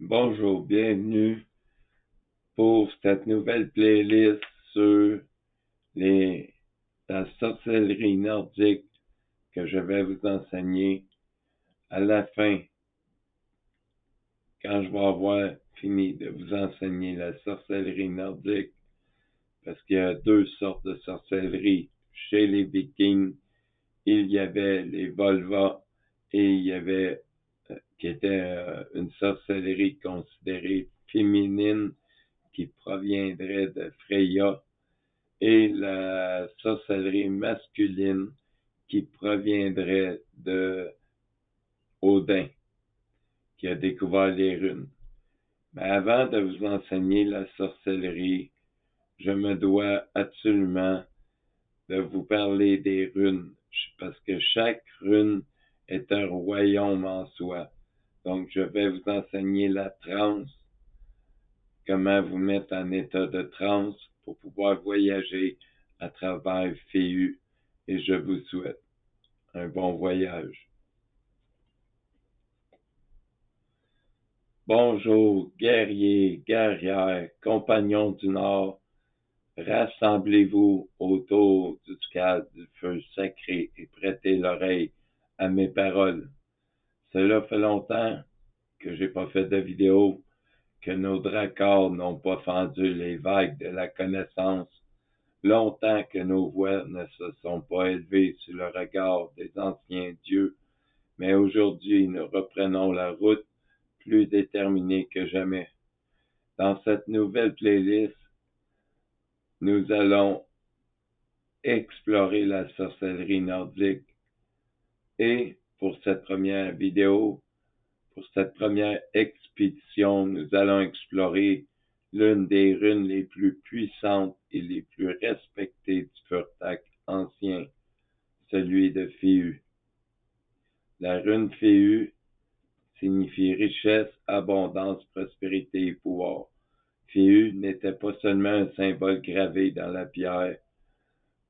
Bonjour, bienvenue pour cette nouvelle playlist sur la sorcellerie nordique que je vais vous enseigner à la fin, quand je vais avoir fini de vous enseigner la sorcellerie nordique, parce qu'il y a deux sortes de sorcellerie. Chez les Vikings, il y avait les Volva et il y avait qui était une sorcellerie considérée féminine qui proviendrait de Freya, et la sorcellerie masculine qui proviendrait de Odin, qui a découvert les runes. Mais avant de vous enseigner la sorcellerie, je me dois absolument de vous parler des runes, parce que chaque rune est un royaume en soi. Donc, je vais vous enseigner la transe, comment vous mettre en état de transe pour pouvoir voyager à travers Féu, et je vous souhaite un bon voyage. Bonjour, guerriers, guerrières, compagnons du Nord, rassemblez-vous autour du cadre du feu sacré et prêtez l'oreille à mes paroles. Cela fait longtemps que j'ai pas fait de vidéo, que nos dracars n'ont pas fendu les vagues de la connaissance, longtemps que nos voix ne se sont pas élevées sur le regard des anciens dieux, mais aujourd'hui nous reprenons la route plus déterminés que jamais. Dans cette nouvelle playlist, nous allons explorer la sorcellerie nordique. Et pour cette première vidéo, pour cette première expédition, nous allons explorer l'une des runes les plus puissantes et les plus respectées du Furtak ancien, celui de Féu. La rune Féu signifie richesse, abondance, prospérité et pouvoir. Féu n'était pas seulement un symbole gravé dans la pierre.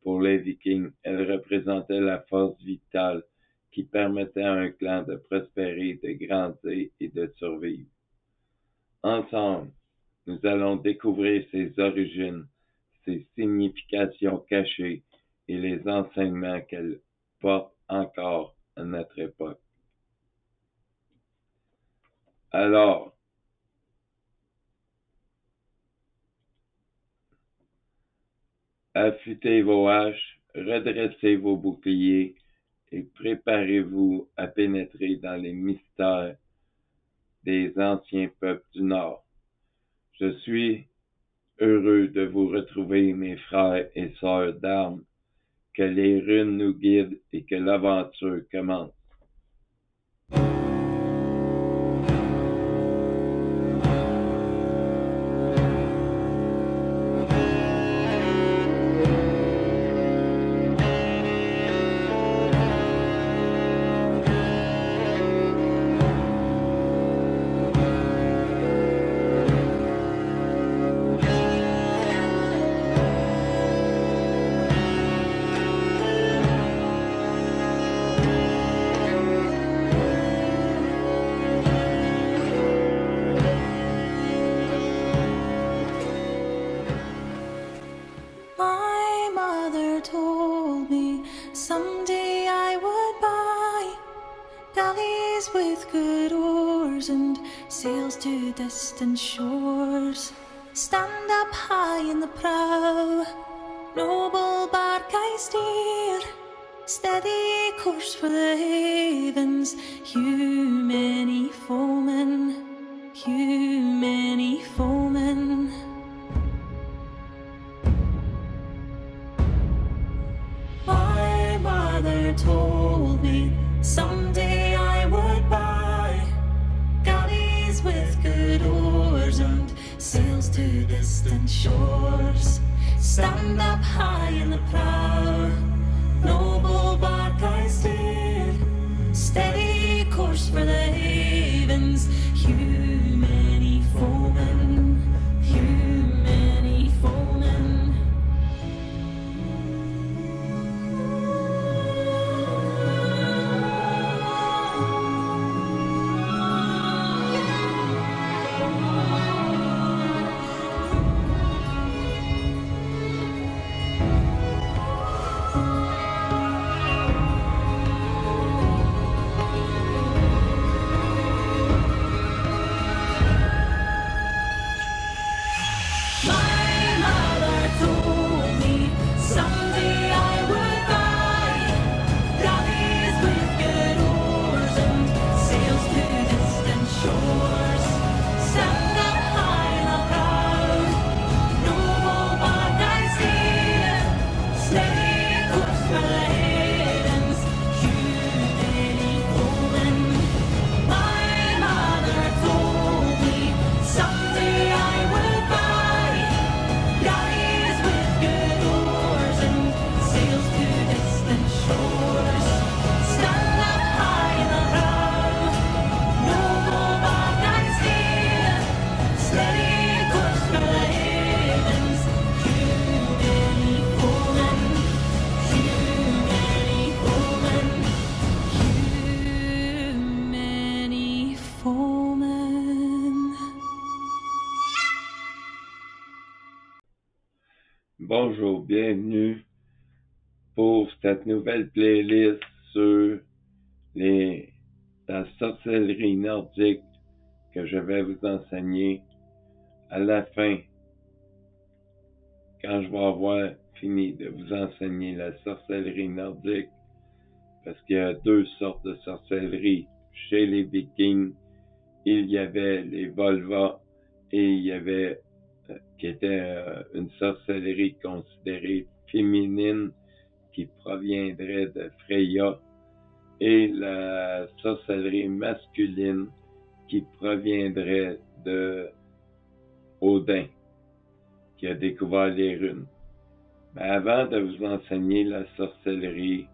Pour les Vikings, elle représentait la force vitale qui permettait à un clan de prospérer, de grandir et de survivre. Ensemble, nous allons découvrir ses origines, ses significations cachées et les enseignements qu'elle porte encore à notre époque. Alors, affûtez vos haches, redressez vos boucliers et préparez-vous à pénétrer dans les mystères des anciens peuples du Nord. Je suis heureux de vous retrouver, mes frères et sœurs d'armes, que les runes nous guident et que l'aventure commence. My mother told me someday I would buy galleys with good oars and sails to distant shores. Stand up high in the prow, noble bark I steer, steady course for the havens, hew many foemen, hew many foemen. My mother told me someday I would buy galleys with good oars and sails to distant shores. Stand up high in the prow, noble bark I steer, steady course for the havens, hew many foemen, hew many foemen. Bonjour, bienvenue pour cette nouvelle playlist sur la sorcellerie nordique que je vais vous enseigner à la fin, quand je vais avoir fini de vous enseigner la sorcellerie nordique, parce qu'il y a deux sortes de sorcellerie. Chez les Vikings, il y avait les Volva et il y avait qui était une sorcellerie considérée féminine qui proviendrait de Freya, et la sorcellerie masculine qui proviendrait de Odin, qui a découvert les runes. Mais avant de vous enseigner la sorcellerie,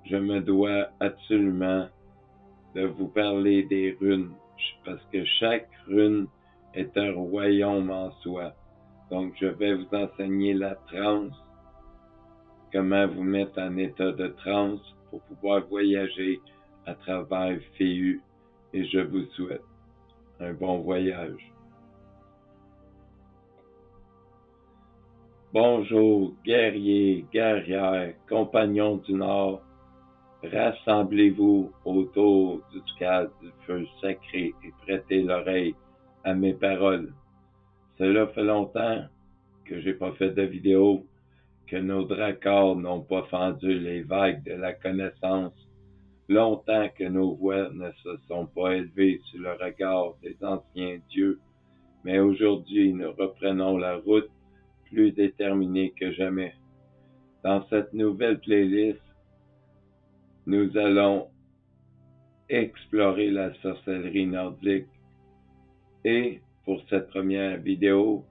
je me dois absolument de vous parler des runes, parce que chaque rune est un royaume en soi. Donc, je vais vous enseigner la transe, comment vous mettre en état de transe pour pouvoir voyager à travers Féu, et je vous souhaite un bon voyage. Bonjour, guerriers, guerrières, compagnons du Nord, rassemblez-vous autour du cadre du feu sacré et prêtez l'oreille à mes paroles. Cela fait longtemps que j'ai pas fait de vidéo, que nos dracars n'ont pas fendu les vagues de la connaissance, longtemps que nos voix ne se sont pas élevées sur le regard des anciens dieux, mais aujourd'hui nous reprenons la route plus déterminés que jamais. Dans cette nouvelle playlist, nous allons explorer la sorcellerie nordique, et pour cette première vidéo,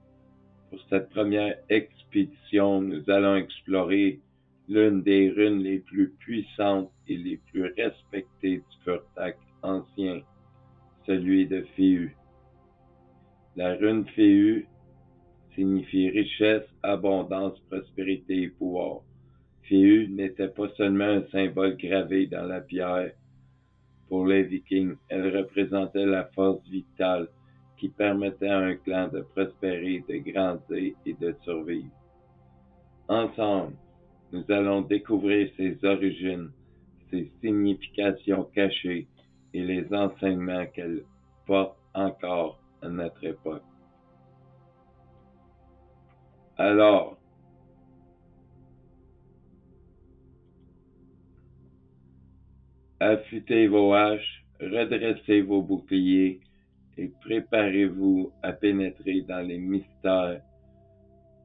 pour cette première expédition, nous allons explorer l'une des runes les plus puissantes et les plus respectées du Furtak ancien, celui de Féu. La rune Féu signifie richesse, abondance, prospérité et pouvoir. Féu n'était pas seulement un symbole gravé dans la pierre. Pour les Vikings, elle représentait la force vitale qui permettait à un clan de prospérer, de grandir et de survivre. Ensemble, nous allons découvrir ses origines, ses significations cachées et les enseignements qu'elle porte encore à notre époque. Alors, affûtez vos haches, redressez vos boucliers et préparez-vous à pénétrer dans les mystères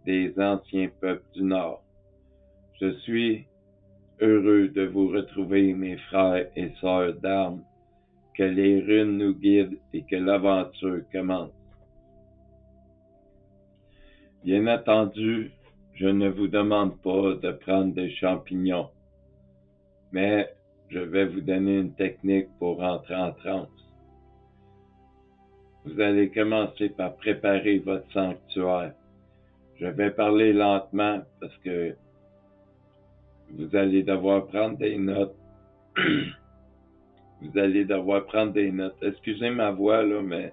des anciens peuples du Nord. Je suis heureux de vous retrouver, mes frères et sœurs d'armes, que les runes nous guident et que l'aventure commence. Bien entendu, je ne vous demande pas de prendre des champignons, mais je vais vous donner une technique pour rentrer en transe. Vous allez commencer par préparer votre sanctuaire. Je vais parler lentement parce que vous allez devoir prendre des notes. Vous allez devoir prendre des notes. Excusez ma voix, là, mais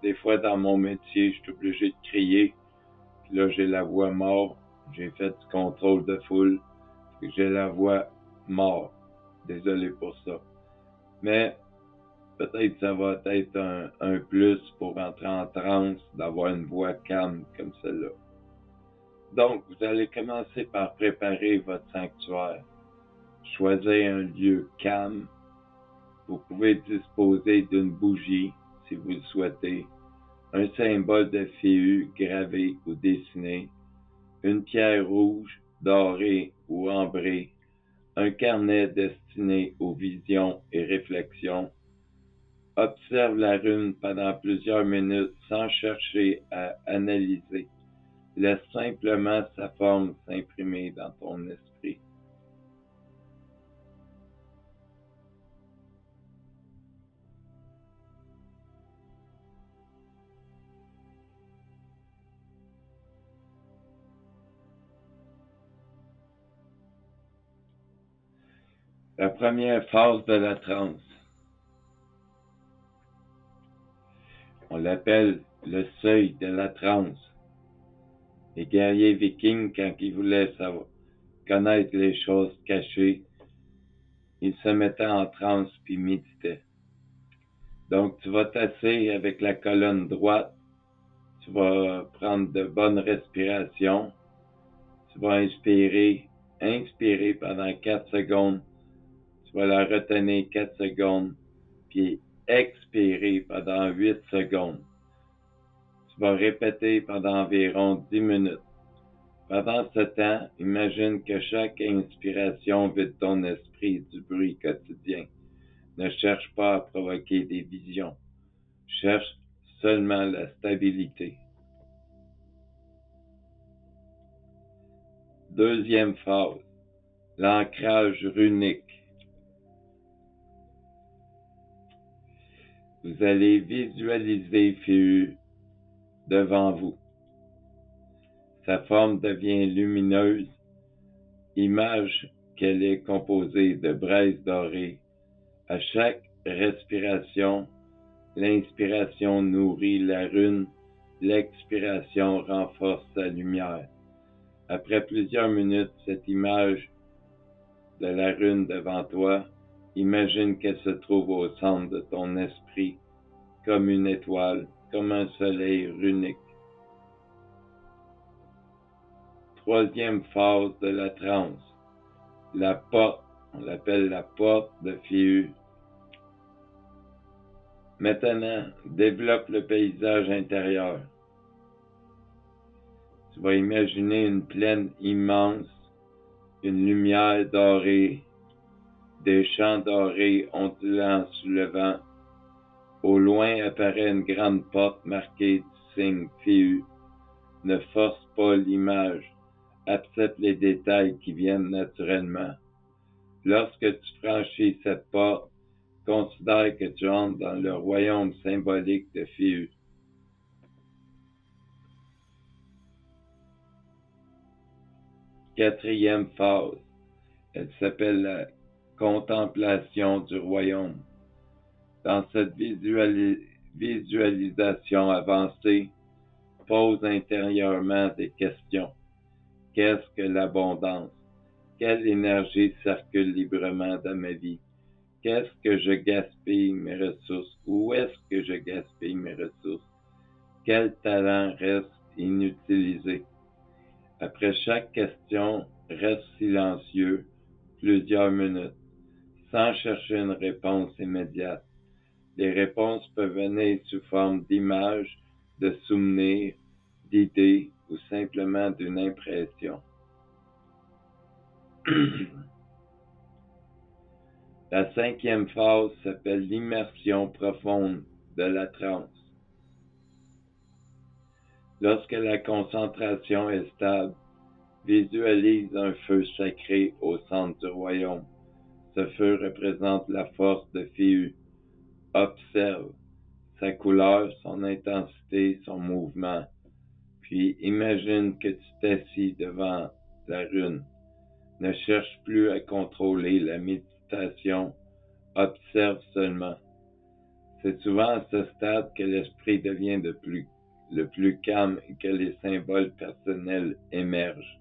des fois dans mon métier, je suis obligé de crier. Puis là, j'ai la voix morte. J'ai fait du contrôle de foule. J'ai la voix morte. Désolé pour ça. Mais peut-être ça va être un plus pour entrer en transe, d'avoir une voix calme comme celle-là. Donc, vous allez commencer par préparer votre sanctuaire. Choisir un lieu calme. Vous pouvez disposer d'une bougie, si vous le souhaitez, un symbole de Féu gravé ou dessiné, une pierre rouge, dorée ou ambrée, un carnet destiné aux visions et réflexions. Observe la rune pendant plusieurs minutes sans chercher à analyser. Laisse simplement sa forme s'imprimer dans ton esprit. La première phase de la transe. On l'appelle le seuil de la transe. Les guerriers vikings, quand ils voulaient connaître les choses cachées, ils se mettaient en transe puis méditaient. Donc, tu vas t'asseoir avec la colonne droite, tu vas prendre de bonnes respirations, tu vas inspirer pendant 4 secondes, tu vas la retenir 4 secondes, puis expirer pendant 8 secondes. Tu vas répéter pendant environ 10 minutes. Pendant ce temps, imagine que chaque inspiration vide ton esprit du bruit quotidien. Ne cherche pas à provoquer des visions. Cherche seulement la stabilité. Deuxième phase, l'ancrage runique. Vous allez visualiser Féu devant vous. Sa forme devient lumineuse. Image qu'elle est composée de braises dorées. À chaque respiration, l'inspiration nourrit la rune, l'expiration renforce sa lumière. Après plusieurs minutes, cette image de la rune devant toi, imagine qu'elle se trouve au centre de ton esprit, comme une étoile, comme un soleil runique. Troisième phase de la transe, la porte, on l'appelle la porte de Féu. Maintenant, développe le paysage intérieur. Tu vas imaginer une plaine immense, une lumière dorée, des champs dorés ondulant sous le vent. Au loin apparaît une grande porte marquée du signe Féu. Ne force pas l'image, accepte les détails qui viennent naturellement. Lorsque tu franchis cette porte, considère que tu entres dans le royaume symbolique de Féu. Quatrième phase, elle s'appelle la contemplation du royaume. Dans cette visualisation avancée, pose intérieurement des questions. Qu'est-ce que l'abondance? Quelle énergie circule librement dans ma vie? Qu'est-ce que je gaspille mes ressources? Où est-ce que je gaspille mes ressources? Quel talent reste inutilisé? Après chaque question, reste silencieux plusieurs minutes, sans chercher une réponse immédiate. Les réponses peuvent venir sous forme d'images, de souvenirs, d'idées ou simplement d'une impression. La cinquième phase s'appelle l'immersion profonde de la transe. Lorsque la concentration est stable, visualise un feu sacré au centre du royaume. Ce feu représente la force de Féu. Observe sa couleur, son intensité, son mouvement. Puis imagine que tu t'assis devant la rune. Ne cherche plus à contrôler la méditation, observe seulement. C'est souvent à ce stade que l'esprit devient le plus calme et que les symboles personnels émergent.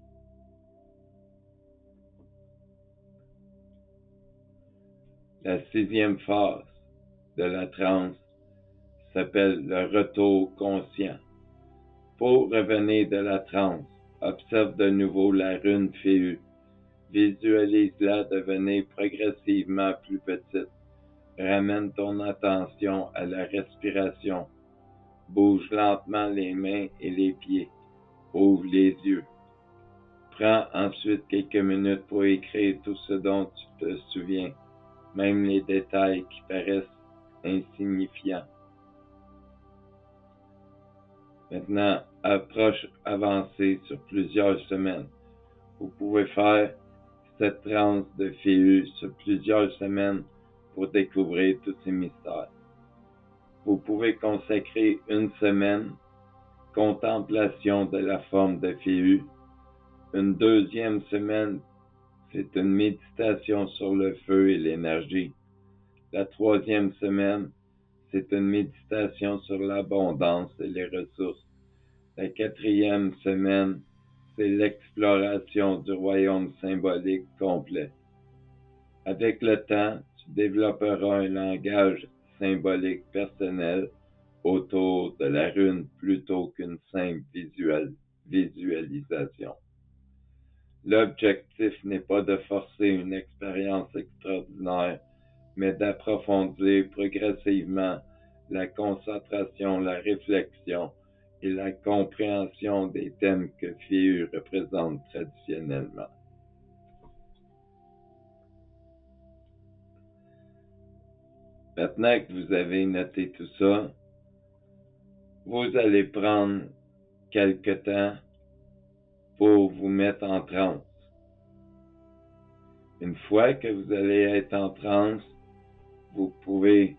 La sixième phase de la transe s'appelle le retour conscient. Pour revenir de la transe, observe de nouveau la rune Féu. Visualise-la devenir progressivement plus petite. Ramène ton attention à la respiration. Bouge lentement les mains et les pieds. Ouvre les yeux. Prends ensuite quelques minutes pour écrire tout ce dont tu te souviens, même les détails qui paraissent insignifiants. Maintenant, approche avancée sur plusieurs semaines. Vous pouvez faire cette transe de Féu sur plusieurs semaines pour découvrir tous ces mystères. Vous pouvez consacrer une semaine contemplation de la forme de Féu. Une deuxième semaine, c'est une méditation sur le feu et l'énergie. La troisième semaine, c'est une méditation sur l'abondance et les ressources. La 4e semaine, c'est l'exploration du royaume symbolique complet. Avec le temps, tu développeras un langage symbolique personnel autour de la rune plutôt qu'une simple visualisation. L'objectif n'est pas de forcer une expérience extraordinaire, mais d'approfondir progressivement la concentration, la réflexion et la compréhension des thèmes que Féu représente traditionnellement. Maintenant que vous avez noté tout ça, vous allez prendre quelque temps pour vous mettre en transe. Une fois que vous allez être en transe, vous pouvez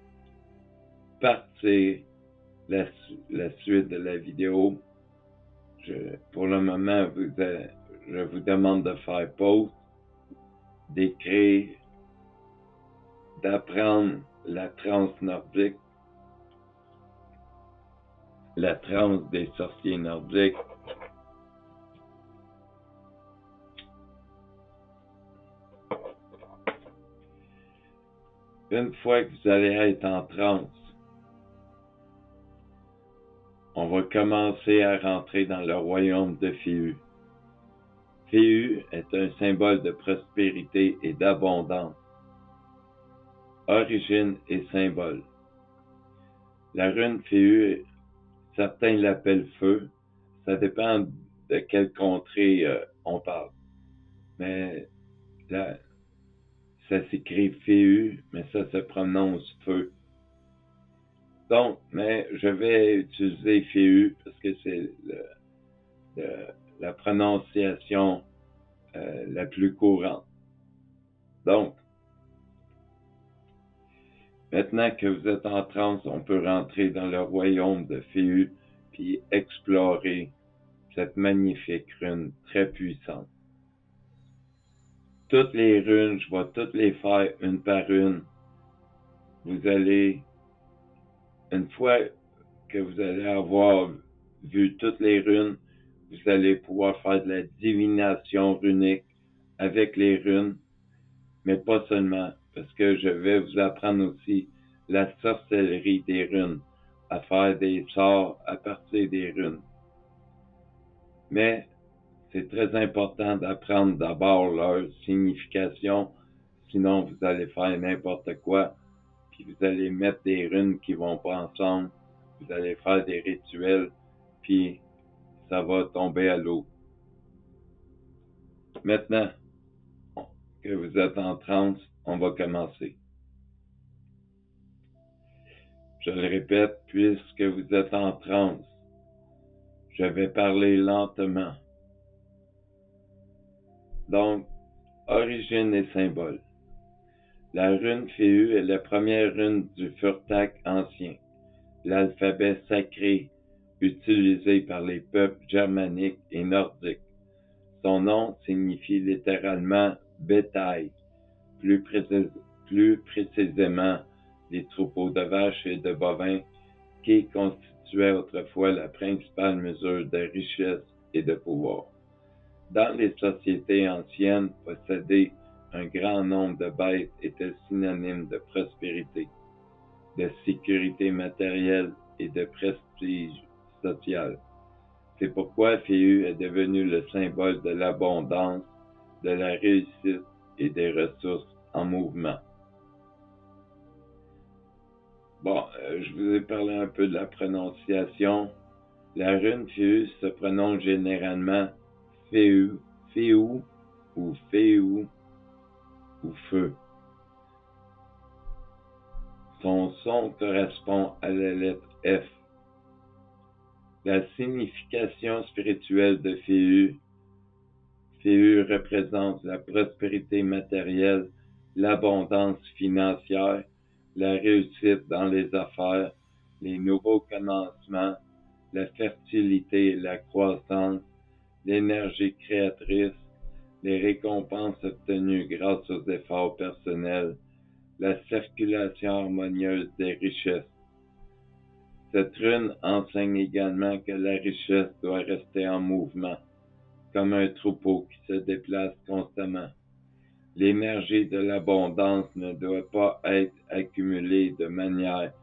partir la suite de la vidéo. Pour le moment, je vous demande de faire pause, d'écrire, d'apprendre la transe nordique, la transe des sorciers nordiques. Une fois que vous allez être en transe, on va commencer à rentrer dans le royaume de Féu. Féu est un symbole de prospérité et d'abondance. Origine et symbole. La rune Féu, certains l'appellent feu, ça dépend de quelle contrée on parle. Mais là, ça s'écrit Féu, mais ça se prononce feu. Donc, mais je vais utiliser Féu parce que c'est la prononciation la plus courante. Donc, maintenant que vous êtes en transe, on peut rentrer dans le royaume de Féu puis explorer cette magnifique rune très puissante. Toutes les runes, je vais toutes les faire une par une. Vous allez, une fois que vous allez avoir vu toutes les runes, vous allez pouvoir faire de la divination runique avec les runes, mais pas seulement, parce que je vais vous apprendre aussi la sorcellerie des runes, à faire des sorts à partir des runes. Mais c'est très important d'apprendre d'abord leur signification, sinon vous allez faire n'importe quoi, puis vous allez mettre des runes qui vont pas ensemble, vous allez faire des rituels, puis ça va tomber à l'eau. Maintenant que vous êtes en transe, on va commencer. Je le répète, puisque vous êtes en transe, je vais parler lentement. Donc, origine et symbole. La rune Féu est la première rune du Furtak ancien, l'alphabet sacré utilisé par les peuples germaniques et nordiques. Son nom signifie littéralement bétail, plus précisément les troupeaux de vaches et de bovins qui constituaient autrefois la principale mesure de richesse et de pouvoir. Dans les sociétés anciennes, posséder un grand nombre de bêtes était synonyme de prospérité, de sécurité matérielle et de prestige social. C'est pourquoi Féu est devenu le symbole de l'abondance, de la réussite et des ressources en mouvement. Bon, je vous ai parlé un peu de la prononciation. La rune Féu se prononce généralement Féu, Féu ou Féu ou Feu. Son son correspond à la lettre F. La signification spirituelle de Féu. Féu représente la prospérité matérielle, l'abondance financière, la réussite dans les affaires, les nouveaux commencements, la fertilité et la croissance, l'énergie créatrice, les récompenses obtenues grâce aux efforts personnels, la circulation harmonieuse des richesses. Cette rune enseigne également que la richesse doit rester en mouvement, comme un troupeau qui se déplace constamment. L'énergie de l'abondance ne doit pas être accumulée de manière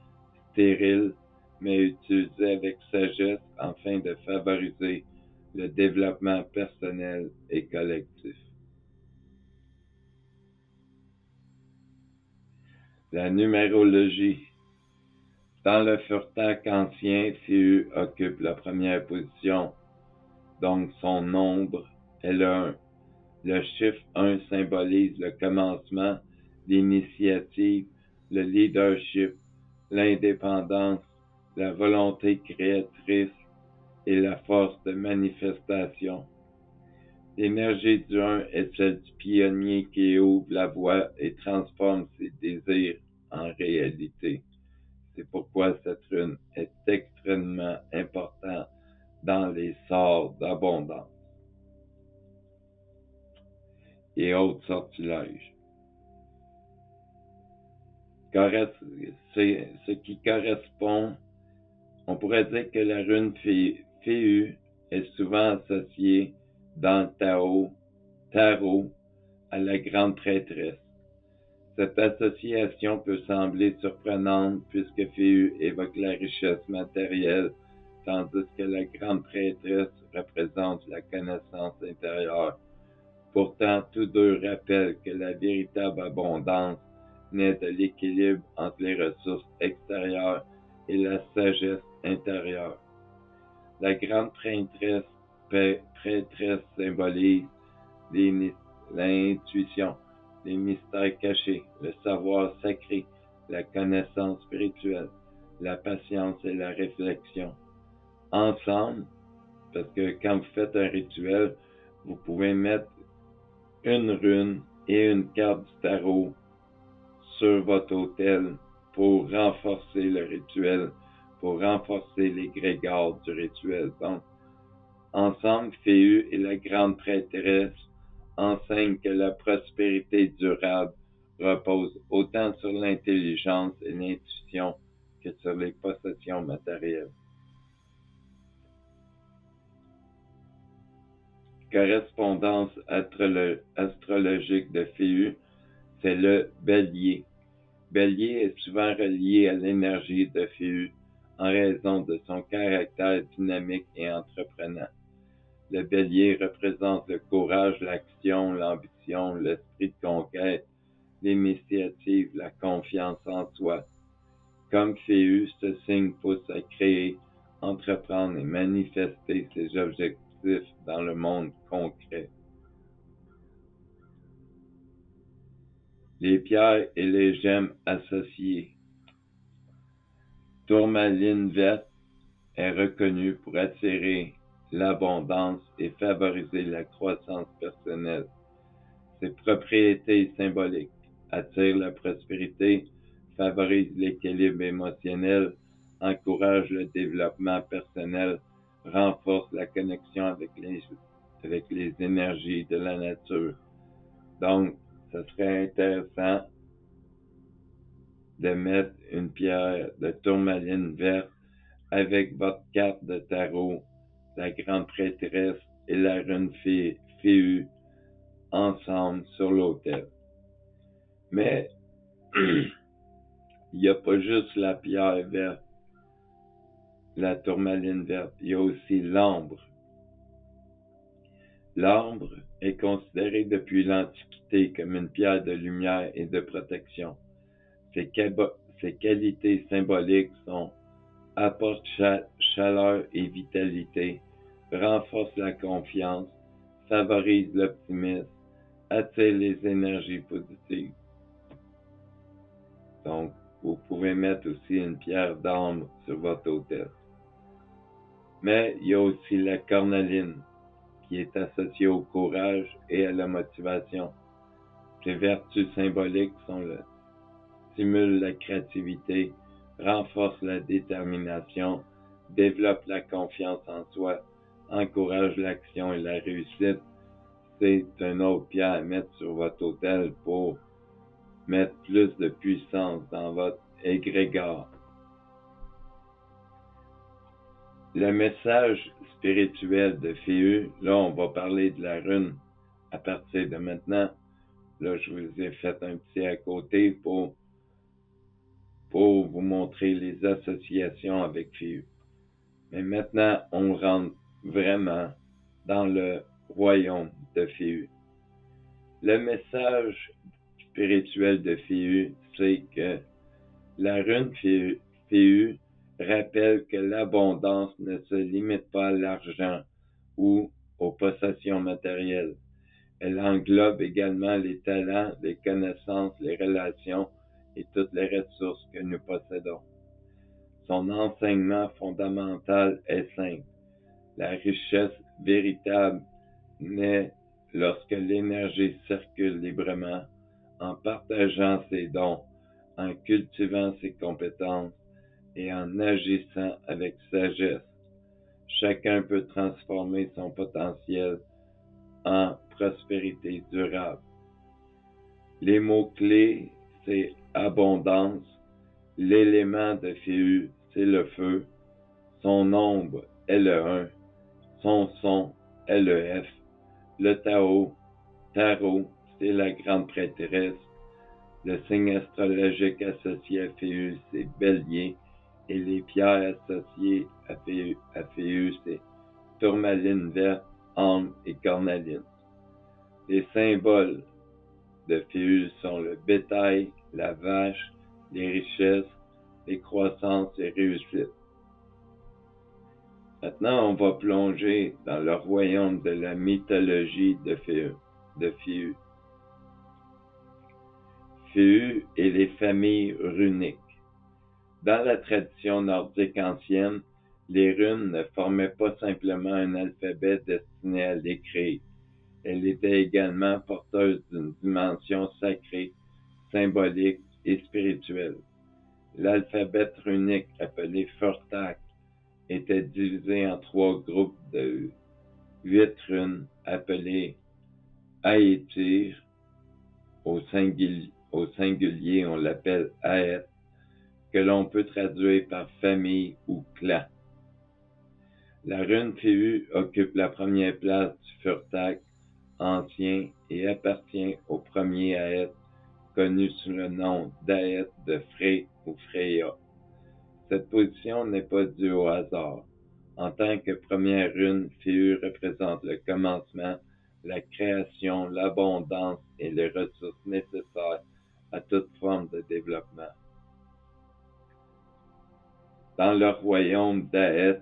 stérile, mais utilisée avec sagesse afin de favoriser le développement personnel et collectif. La numérologie. Dans le Furtak ancien, Féu occupe la première position, donc son nombre est le 1. Le chiffre 1 symbolise le commencement, l'initiative, le leadership, l'indépendance, la volonté créatrice et la force de manifestation. L'énergie du 1 est celle du pionnier qui ouvre la voie et transforme ses désirs en réalité. C'est pourquoi cette rune est extrêmement importante dans les sorts d'abondance et autres sortilèges. C'est ce qui correspond, on pourrait dire que la rune Féu est souvent associée dans le tarot à la grande prêtresse. Cette association peut sembler surprenante puisque Féu évoque la richesse matérielle, tandis que la grande prêtresse représente la connaissance intérieure. Pourtant, tous deux rappellent que la véritable abondance naît de l'équilibre entre les ressources extérieures et la sagesse intérieure. La grande prêtresse symbolise l'intuition, les mystères cachés, le savoir sacré, la connaissance spirituelle, la patience et la réflexion. Ensemble, parce que quand vous faites un rituel, vous pouvez mettre une rune et une carte du tarot sur votre autel pour renforcer le rituel, pour renforcer l'égrégore du rituel. Donc, ensemble, Féu et la grande prêtresse enseignent que la prospérité durable repose autant sur l'intelligence et l'intuition que sur les possessions matérielles. Correspondance astrologique de Féu, c'est le Bélier. Bélier est souvent relié à l'énergie de Féu en raison de son caractère dynamique et entreprenant. Le Bélier représente le courage, l'action, l'ambition, l'esprit de conquête, l'initiative, la confiance en soi. Comme Féu, ce signe pousse à créer, entreprendre et manifester ses objectifs dans le monde concret. Les pierres et les gemmes associées. Tourmaline verte est reconnue pour attirer l'abondance et favoriser la croissance personnelle. Ses propriétés symboliques attirent la prospérité, favorisent l'équilibre émotionnel, encouragent le développement personnel, renforcent la connexion avec les énergies de la nature. Donc, ce serait intéressant de mettre une pierre de tourmaline verte avec votre carte de tarot, la grande prêtresse et la rune Féu ensemble sur l'autel. Mais il n'y a pas juste la pierre verte, la tourmaline verte, il y a aussi l'ambre. L'ambre est considéré depuis l'Antiquité comme une pierre de lumière et de protection. Ses qualités symboliques sont apporte chaleur et vitalité, renforce la confiance, favorise l'optimisme, attire les énergies positives. Donc, vous pouvez mettre aussi une pierre d'ambre sur votre autel. Mais il y a aussi la cornaline, qui est associée au courage et à la motivation. Ses vertus symboliques sont stimule la créativité, renforce la détermination, développe la confiance en soi, encourage l'action et la réussite. C'est une autre pierre à mettre sur votre autel pour mettre plus de puissance dans votre égrégore. Le message spirituel de Féu, là, on va parler de la rune à partir de maintenant. Là, je vous ai fait un petit à côté pour vous montrer les associations avec Féu. Mais maintenant, on rentre vraiment dans le royaume de Féu. Le message spirituel de Féu, c'est que la rune Féu rappelle que l'abondance ne se limite pas à l'argent ou aux possessions matérielles. Elle englobe également les talents, les connaissances, les relations et toutes les ressources que nous possédons. Son enseignement fondamental est simple. La richesse véritable naît lorsque l'énergie circule librement, en partageant ses dons, en cultivant ses compétences et en agissant avec sagesse. Chacun peut transformer son potentiel en prospérité durable. Les mots-clés, c'est abondance. L'élément de Féu, c'est le feu. Son nombre est le 1. Son son est le F. Le tarot, c'est la grande prêtresse. Le signe astrologique associé à Féu, c'est Bélier. Et les pierres associées à Féu, c'est tourmaline verte, ambre et cornaline. Les symboles de Féu sont le bétail, la vache, les richesses, les croissances et réussites. Maintenant, on va plonger dans le royaume de la mythologie de Féu. Féu et les familles runiques. Dans la tradition nordique ancienne, les runes ne formaient pas simplement un alphabet destiné à l'écrire. Elles étaient également porteuses d'une dimension sacrée, symbolique et spirituelle. L'alphabet runique, appelé Fortak, était divisé en 3 groupes de 8 runes appelées Aetir. Au singulier, on l'appelle Aet, que l'on peut traduire par famille ou clan. La rune Féu occupe la première place du Furtak ancien et appartient au premier Aet, connu sous le nom d'Aet de Frey ou Freya. Cette position n'est pas due au hasard. En tant que première rune, Féu représente le commencement, la création, l'abondance et les ressources nécessaires à toute forme de développement. Dans le royaume d'Aet,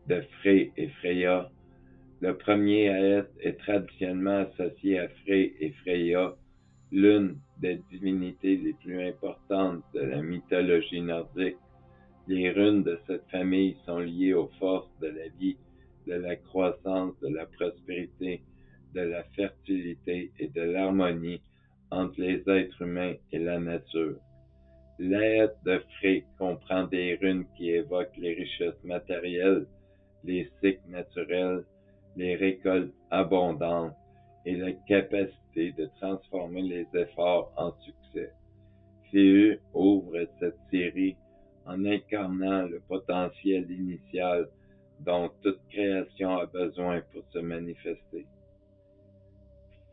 de Frey et Freya, le premier Aet est traditionnellement associé à Frey et Freya, l'une des divinités les plus importantes de la mythologie nordique. Les runes de cette famille sont liées aux forces de la vie, de la croissance, de la prospérité, de la fertilité et de l'harmonie entre les êtres humains et la nature. L'Aet de Frey comprend des runes qui évoquent les richesses matérielles, les cycles naturels, les récoltes abondantes et la capacité de transformer les efforts en succès. Féu ouvre cette série en incarnant le potentiel initial dont toute création a besoin pour se manifester.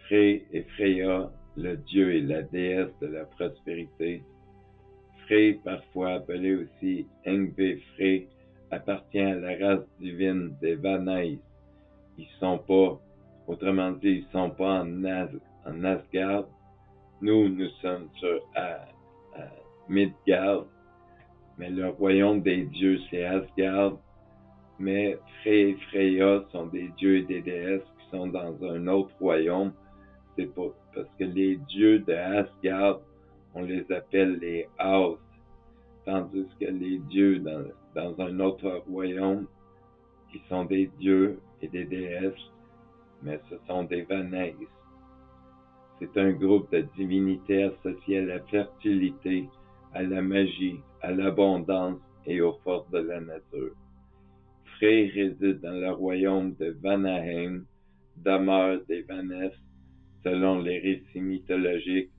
Frey et Freya, le dieu et la déesse de la prospérité. Frey, parfois appelé aussi Yngvi Frey, appartient à la race divine des Vanais. Ils sont pas en Asgard. Nous sommes à Midgard, mais le royaume des dieux, c'est Asgard. Mais Frey et Freya sont des dieux et des déesses qui sont dans un autre royaume. C'est parce que les dieux de Asgard, on les appelle les As, tandis que les dieux dans un autre royaume, qui sont des dieux et des déesses, mais ce sont des Vanais. C'est un groupe de divinités associées à la fertilité, à la magie, à l'abondance et aux forces de la nature. Frey réside dans le royaume de Vanaheim, demeure des Vanès. Selon les récits mythologiques,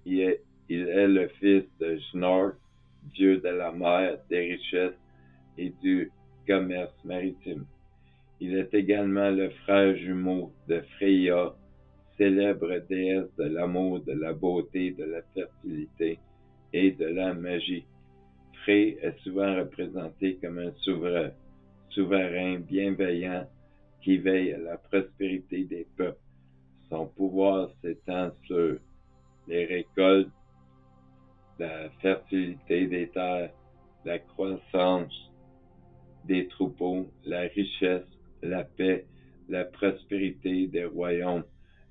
il est le fils de Snort, dieu de la mer, des richesses, et du commerce maritime. Il est également le frère jumeau de Freya, célèbre déesse de l'amour, de la beauté, de la fertilité et de la magie. Frey est souvent représenté comme un souverain bienveillant qui veille à la prospérité des peuples. Son pouvoir s'étend sur les récoltes, la fertilité des terres, la croissance des troupeaux, la richesse, la paix, la prospérité des royaumes,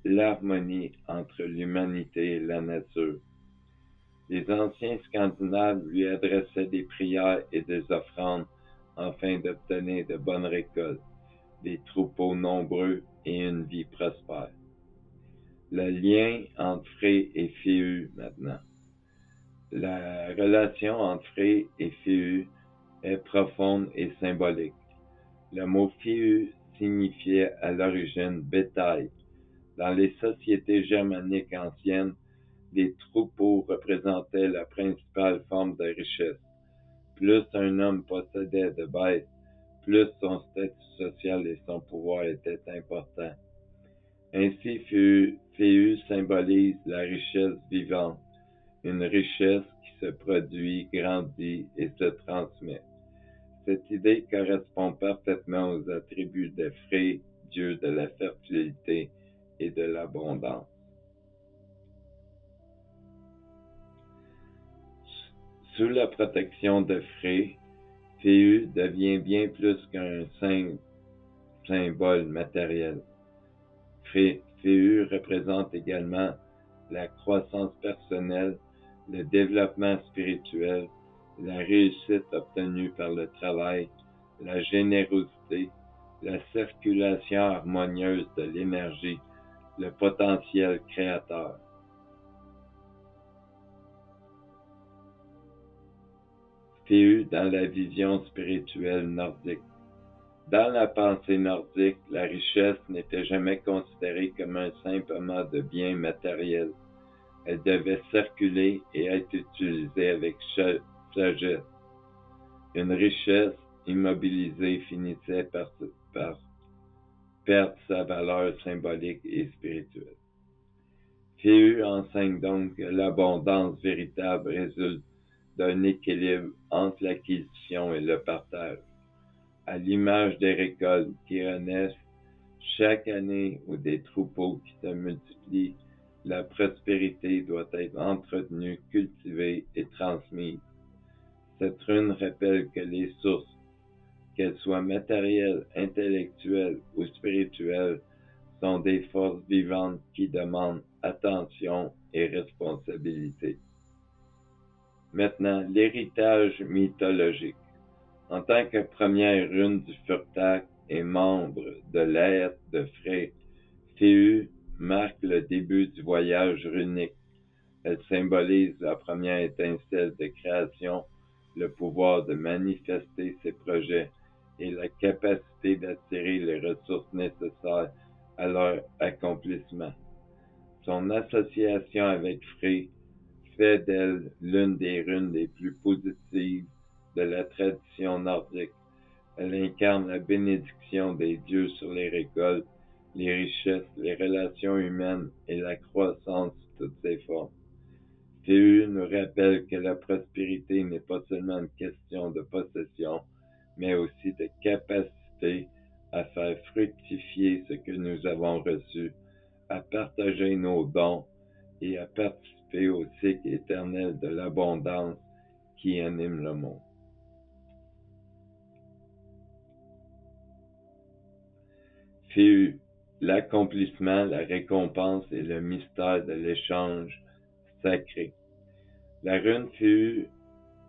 l'harmonie entre l'humanité et la nature. Les anciens Scandinaves lui adressaient des prières et des offrandes afin d'obtenir de bonnes récoltes, des troupeaux nombreux et une vie prospère. Le lien entre Frey et Féu maintenant. La relation entre Frey et Féu est profonde et symbolique. Le mot Féu signifiait à l'origine bétail. Dans les sociétés germaniques anciennes, les troupeaux représentaient la principale forme de richesse. Plus un homme possédait de bêtes, plus son statut social et son pouvoir étaient importants. Ainsi, Féu symbolise la richesse vivante, une richesse qui se produit, grandit et se transmet. Cette idée correspond parfaitement aux attributs de Frey, dieu de la fertilité et de l'abondance. Sous la protection de Frey, Féu devient bien plus qu'un simple symbole matériel. Féu représente également la croissance personnelle, le développement spirituel, la réussite obtenue par le travail, la générosité, la circulation harmonieuse de l'énergie, le potentiel créateur. Féu dans la vision spirituelle nordique. Dans la pensée nordique, la richesse n'était jamais considérée comme un simple mode de bien matériel. Elle devait circuler et être utilisée avec sagesse. Une richesse immobilisée finissait par perdre sa valeur symbolique et spirituelle. Féu enseigne donc que l'abondance véritable résulte d'un équilibre entre l'acquisition et le partage. À l'image des récoltes qui renaissent chaque année ou des troupeaux qui se multiplient, la prospérité doit être entretenue, cultivée et transmise. Cette rune rappelle que les sources, qu'elles soient matérielles, intellectuelles ou spirituelles, sont des forces vivantes qui demandent attention et responsabilité. Maintenant, l'héritage mythologique. En tant que première rune du Furtak et membre de l'ère de Frey, Féu marque le début du voyage runique. Elle symbolise la première étincelle de création, le pouvoir de manifester ses projets et la capacité d'attirer les ressources nécessaires à leur accomplissement. Son association avec Frey fait d'elle l'une des runes les plus positives de la tradition nordique. Elle incarne la bénédiction des dieux sur les récoltes, les richesses, les relations humaines et la croissance sous toutes ses formes. Féu nous rappelle que la prospérité n'est pas seulement une question de possession, mais aussi de capacité à faire fructifier ce que nous avons reçu, à partager nos dons et à participer au cycle éternel de l'abondance qui anime le monde. Féu, l'accomplissement, la récompense et le mystère de l'échange sacré. La rune Féu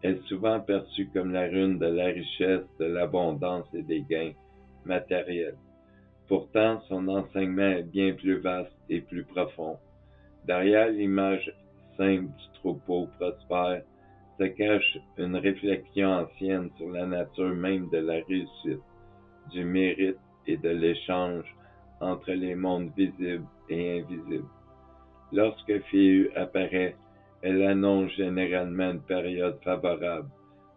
est souvent perçue comme la rune de la richesse, de l'abondance et des gains matériels. Pourtant, son enseignement est bien plus vaste et plus profond. Derrière l'image simple du troupeau prospère se cache une réflexion ancienne sur la nature même de la réussite, du mérite et de l'échange entre les mondes visibles et invisibles. Lorsque Féu apparaît, elle annonce généralement une période favorable.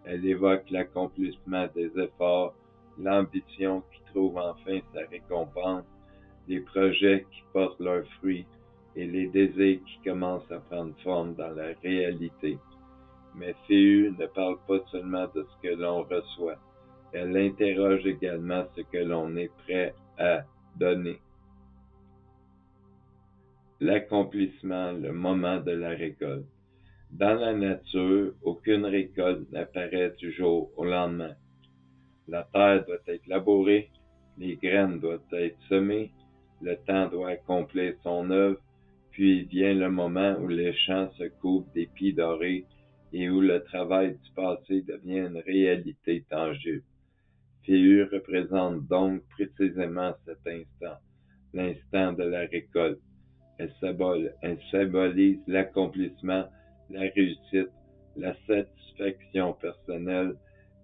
Elle évoque l'accomplissement des efforts, l'ambition qui trouve enfin sa récompense, les projets qui portent leurs fruits et les désirs qui commencent à prendre forme dans la réalité. Mais Phéu ne parle pas seulement de ce que l'on reçoit, elle interroge également ce que l'on est prêt à donner. L'accomplissement, le moment de la récolte. Dans la nature, aucune récolte n'apparaît du jour au lendemain. La terre doit être labourée, les graines doivent être semées, le temps doit accomplir son œuvre, puis vient le moment où les champs se couvrent d'épis dorés et où le travail du passé devient une réalité tangible. Phéu représente donc précisément cet instant, l'instant de la récolte. Elle symbolise l'accomplissement, la réussite, la satisfaction personnelle,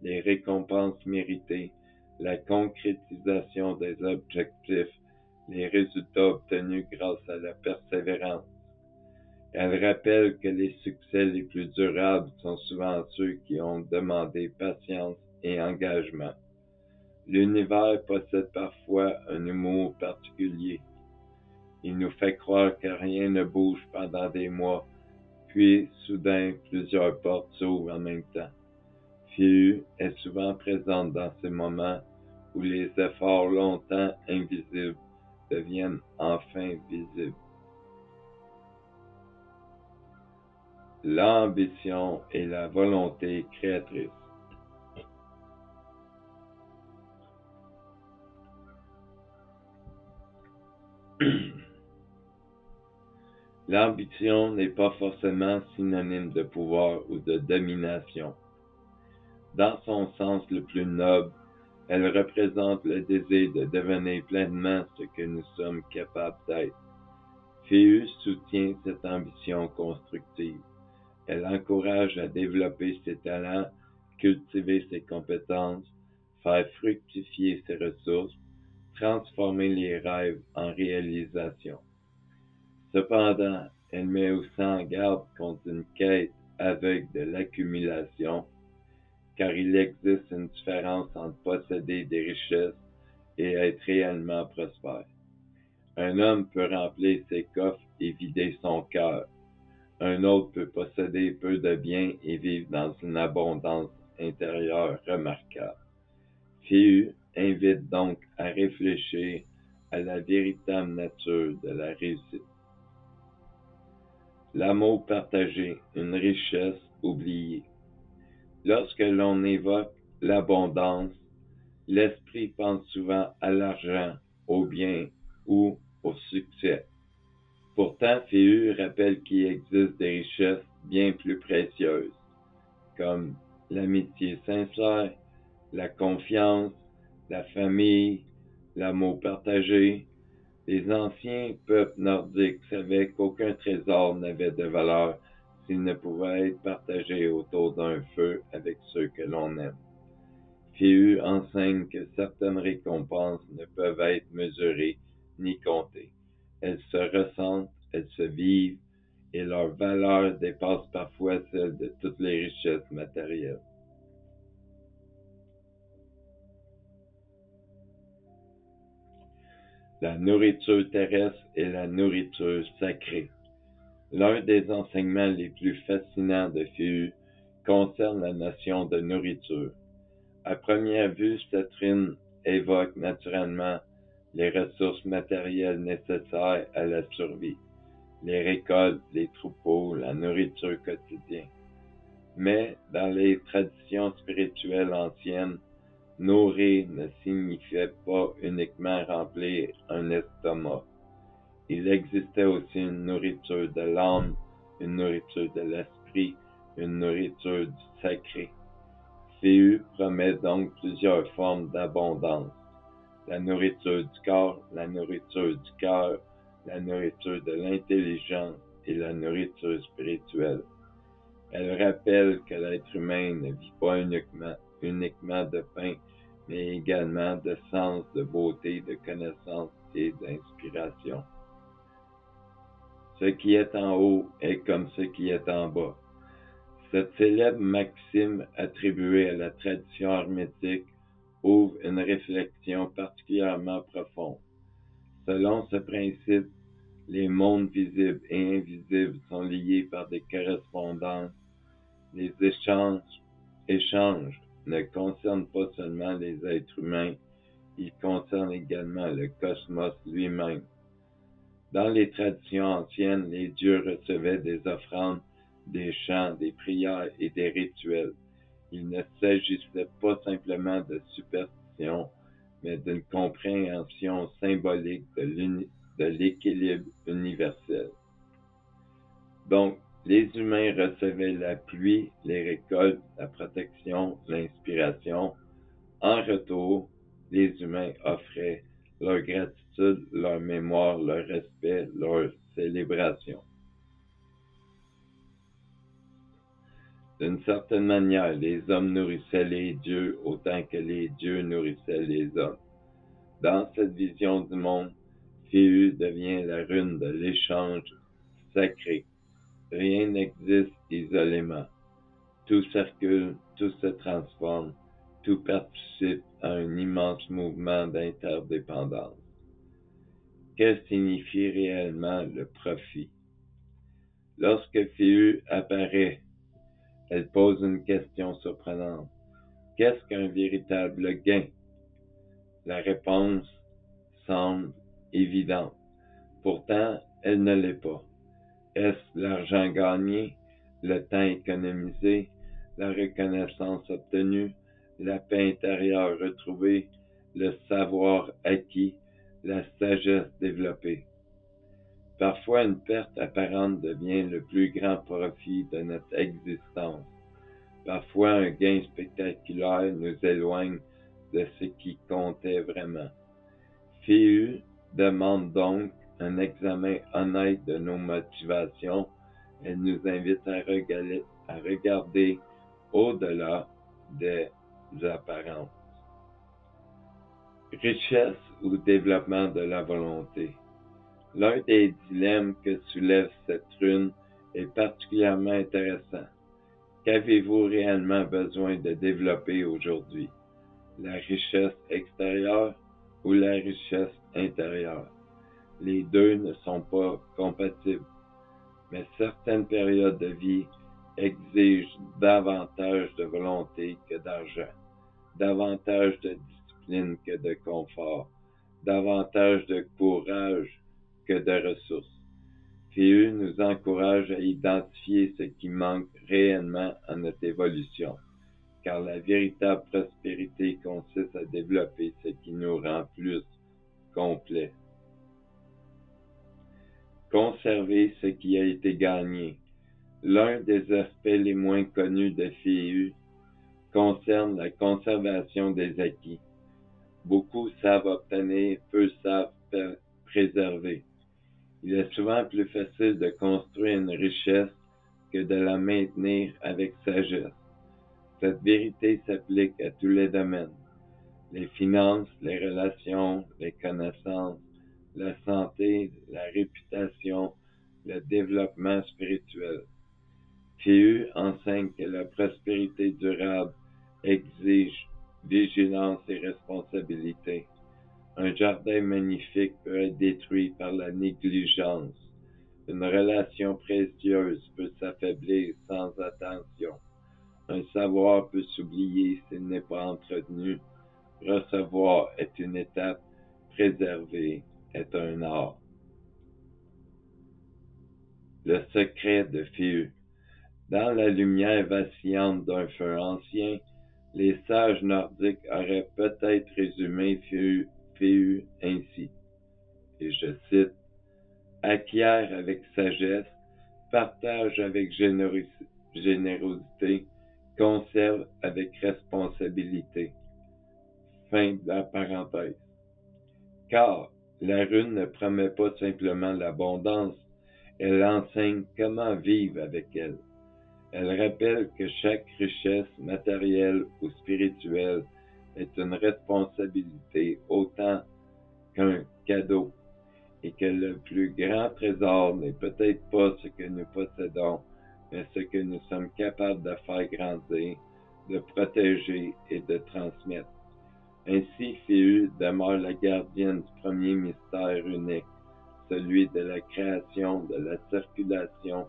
les récompenses méritées, la concrétisation des objectifs, les résultats obtenus grâce à la persévérance. Elle rappelle que les succès les plus durables sont souvent ceux qui ont demandé patience et engagement. L'univers possède parfois un humour particulier. Il nous fait croire que rien ne bouge pendant des mois, puis soudain plusieurs portes s'ouvrent en même temps. Phéu est souvent présente dans ces moments où les efforts longtemps invisibles deviennent enfin visibles. L'ambition et la volonté créatrice. L'ambition n'est pas forcément synonyme de pouvoir ou de domination. Dans son sens le plus noble, elle représente le désir de devenir pleinement ce que nous sommes capables d'être. Phéu soutient cette ambition constructive. Elle encourage à développer ses talents, cultiver ses compétences, faire fructifier ses ressources, transformer les rêves en réalisation. Cependant, elle met aussi en garde contre une quête aveugle de l'accumulation, car il existe une différence entre posséder des richesses et être réellement prospère. Un homme peut remplir ses coffres et vider son cœur. Un autre peut posséder peu de biens et vivre dans une abondance intérieure remarquable. Phéu invite donc à réfléchir à la véritable nature de la réussite. L'amour partagé, une richesse oubliée. Lorsque l'on évoque l'abondance, l'esprit pense souvent à l'argent, au bien ou au succès. Pourtant, Phéu rappelle qu'il existe des richesses bien plus précieuses, comme l'amitié sincère, la confiance, la famille, l'amour partagé. Les anciens peuples nordiques savaient qu'aucun trésor n'avait de valeur s'il ne pouvait être partagé autour d'un feu avec ceux que l'on aime. Phéu enseigne que certaines récompenses ne peuvent être mesurées ni comptées. Elles se ressentent, elles se vivent, et leur valeur dépasse parfois celle de toutes les richesses matérielles. La nourriture terrestre et la nourriture sacrée. L'un des enseignements les plus fascinants de Phéu concerne la notion de nourriture. À première vue, cette rime évoque naturellement les ressources matérielles nécessaires à la survie, les récoltes, les troupeaux, la nourriture quotidienne. Mais dans les traditions spirituelles anciennes, nourrir ne signifiait pas uniquement remplir un estomac. Il existait aussi une nourriture de l'âme, une nourriture de l'esprit, une nourriture du sacré. Phéu promet donc plusieurs formes d'abondance. La nourriture du corps, la nourriture du cœur, la nourriture de l'intelligence et la nourriture spirituelle. Elle rappelle que l'être humain ne vit pas uniquement de pain, mais également de sens, de beauté, de connaissance et d'inspiration. Ce qui est en haut est comme ce qui est en bas. Cette célèbre maxime attribuée à la tradition hermétique ouvre une réflexion particulièrement profonde. Selon ce principe, les mondes visibles et invisibles sont liés par des correspondances. Les échanges ne concernent pas seulement les êtres humains, ils concernent également le cosmos lui-même. Dans les traditions anciennes, les dieux recevaient des offrandes, des chants, des prières et des rituels. Il ne s'agissait pas simplement de superstition, mais d'une compréhension symbolique de l'équilibre universel. Donc, les humains recevaient la pluie, les récoltes, la protection, l'inspiration. En retour, les humains offraient leur gratitude, leur mémoire, leur respect, leur célébration. D'une certaine manière, les hommes nourrissaient les dieux autant que les dieux nourrissaient les hommes. Dans cette vision du monde, Féu devient la rune de l'échange sacré. Rien n'existe isolément. Tout circule, tout se transforme, tout participe à un immense mouvement d'interdépendance. Que signifie réellement le profit? Lorsque Féu apparaît, elle pose une question surprenante. Qu'est-ce qu'un véritable gain? La réponse semble évidente. Pourtant, elle ne l'est pas. Est-ce l'argent gagné, le temps économisé, la reconnaissance obtenue, la paix intérieure retrouvée, le savoir acquis, la sagesse développée? Parfois, une perte apparente devient le plus grand profit de notre existence. Parfois, un gain spectaculaire nous éloigne de ce qui comptait vraiment. Féu demande donc un examen honnête de nos motivations. Elle nous invite à regarder au-delà des apparences. Richesse ou développement de la volonté. L'un des dilemmes que soulève cette rune est particulièrement intéressant. Qu'avez-vous réellement besoin de développer aujourd'hui? La richesse extérieure ou la richesse intérieure? Les deux ne sont pas compatibles, mais certaines périodes de vie exigent davantage de volonté que d'argent, davantage de discipline que de confort, davantage de courage que de ressources. Féu nous encourage à identifier ce qui manque réellement à notre évolution, car la véritable prospérité consiste à développer ce qui nous rend plus complets. Conserver ce qui a été gagné. L'un des aspects les moins connus de Féu concerne la conservation des acquis. Beaucoup savent obtenir, peu savent préserver. Il est souvent plus facile de construire une richesse que de la maintenir avec sagesse. Cette vérité s'applique à tous les domaines. Les finances, les relations, les connaissances, la santé, la réputation, le développement spirituel. Féu enseigne que la prospérité durable exige vigilance et responsabilité. Un jardin magnifique peut être détruit par la négligence. Une relation précieuse peut s'affaiblir sans attention. Un savoir peut s'oublier s'il n'est pas entretenu. Recevoir est une étape, préserver est un art. Le secret de Féu. Dans la lumière vacillante d'un feu ancien, les sages nordiques auraient peut-être résumé Féu ainsi, et je cite, « Acquiert avec sagesse, partage avec générosité, conserve avec responsabilité. » Fin de la parenthèse. Car la rune ne promet pas simplement l'abondance, elle enseigne comment vivre avec elle. Elle rappelle que chaque richesse matérielle ou spirituelle est une responsabilité autant qu'un cadeau, et que le plus grand trésor n'est peut-être pas ce que nous possédons, mais ce que nous sommes capables de faire grandir, de protéger et de transmettre. Ainsi, Féu demeure la gardienne du premier mystère unique, celui de la création, de la circulation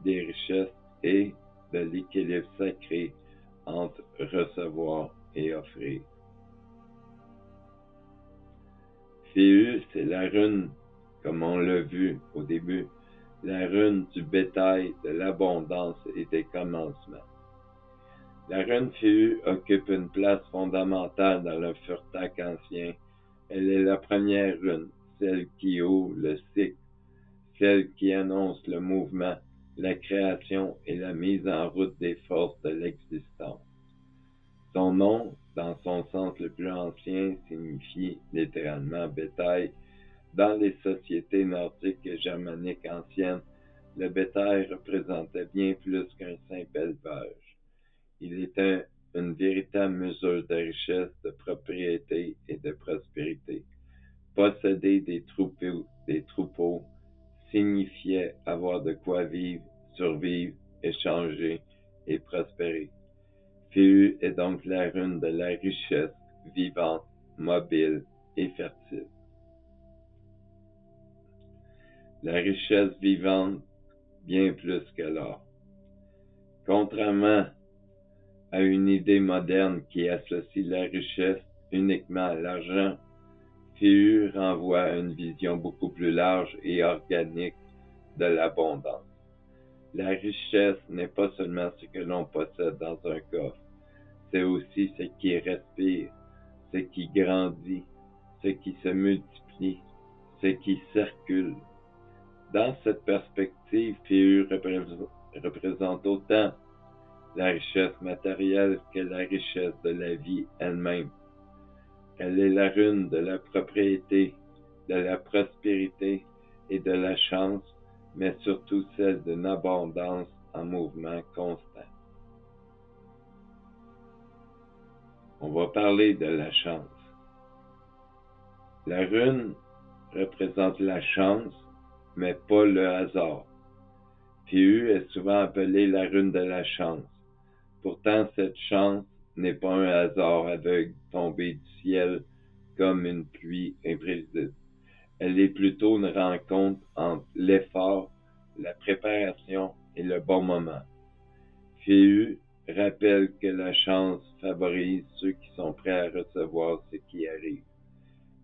des richesses et de l'équilibre sacré entre recevoir et offrir. Féu, c'est la rune, comme on l'a vu au début, la rune du bétail, de l'abondance et des commencements. La rune Féu occupe une place fondamentale dans le Furtak ancien. Elle est la première rune, celle qui ouvre le cycle, celle qui annonce le mouvement, la création et la mise en route des forces de l'existence. Son nom, dans son sens le plus ancien, signifie littéralement bétail. Dans les sociétés nordiques et germaniques anciennes, le bétail représentait bien plus qu'un simple élevage. Il était une véritable mesure de richesse, de propriété et de prospérité. Posséder des troupeaux signifiait avoir de quoi vivre, survivre, échanger et prospérer. Féu est donc la rune de la richesse vivante, mobile et fertile. La richesse vivante, bien plus que l'or. Contrairement à une idée moderne qui associe la richesse uniquement à l'argent, Féu renvoie à une vision beaucoup plus large et organique de l'abondance. La richesse n'est pas seulement ce que l'on possède dans un coffre, c'est aussi ce qui respire, ce qui grandit, ce qui se multiplie, ce qui circule. Dans cette perspective, Féu représente autant la richesse matérielle que la richesse de la vie elle-même. Elle est la rune de la propriété, de la prospérité et de la chance, mais surtout celle d'une abondance en mouvement constant. On va parler de la chance. La rune représente la chance, mais pas le hasard. Féu est souvent appelée la rune de la chance. Pourtant, cette chance n'est pas un hasard aveugle tombé du ciel comme une pluie imprévisible. Elle est plutôt une rencontre entre l'effort, la préparation et le bon moment. Féu rappelle que la chance favorise ceux qui sont prêts à recevoir ce qui arrive.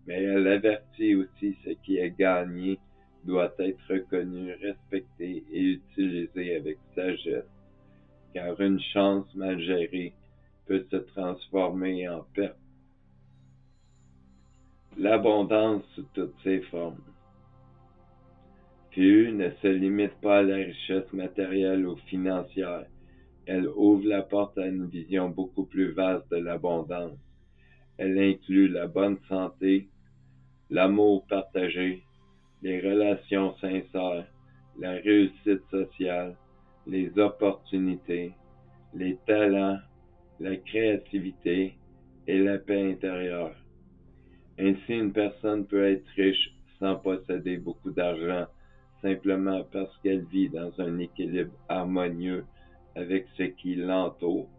Mais elle avertit aussi ce qui est gagné doit être reconnu, respecté et utilisé avec sagesse, car une chance mal gérée peut se transformer en perte. L'abondance sous toutes ses formes. Féu ne se limite pas à la richesse matérielle ou financière. Elle ouvre la porte à une vision beaucoup plus vaste de l'abondance. Elle inclut la bonne santé, l'amour partagé, les relations sincères, la réussite sociale, les opportunités, les talents, la créativité et la paix intérieure. Ainsi, une personne peut être riche sans posséder beaucoup d'argent, simplement parce qu'elle vit dans un équilibre harmonieux avec ce qui l'entoure.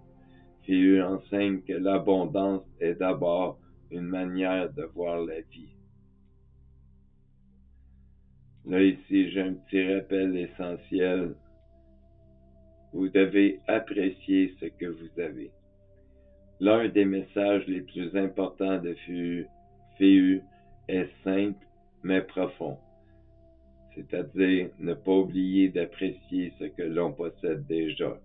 Féu enseigne que l'abondance est d'abord une manière de voir la vie. Là, ici, j'ai un petit rappel essentiel. Vous devez apprécier ce que vous avez. L'un des messages les plus importants de Féu est simple mais profond, c'est-à-dire ne pas oublier d'apprécier ce que l'on possède déjà.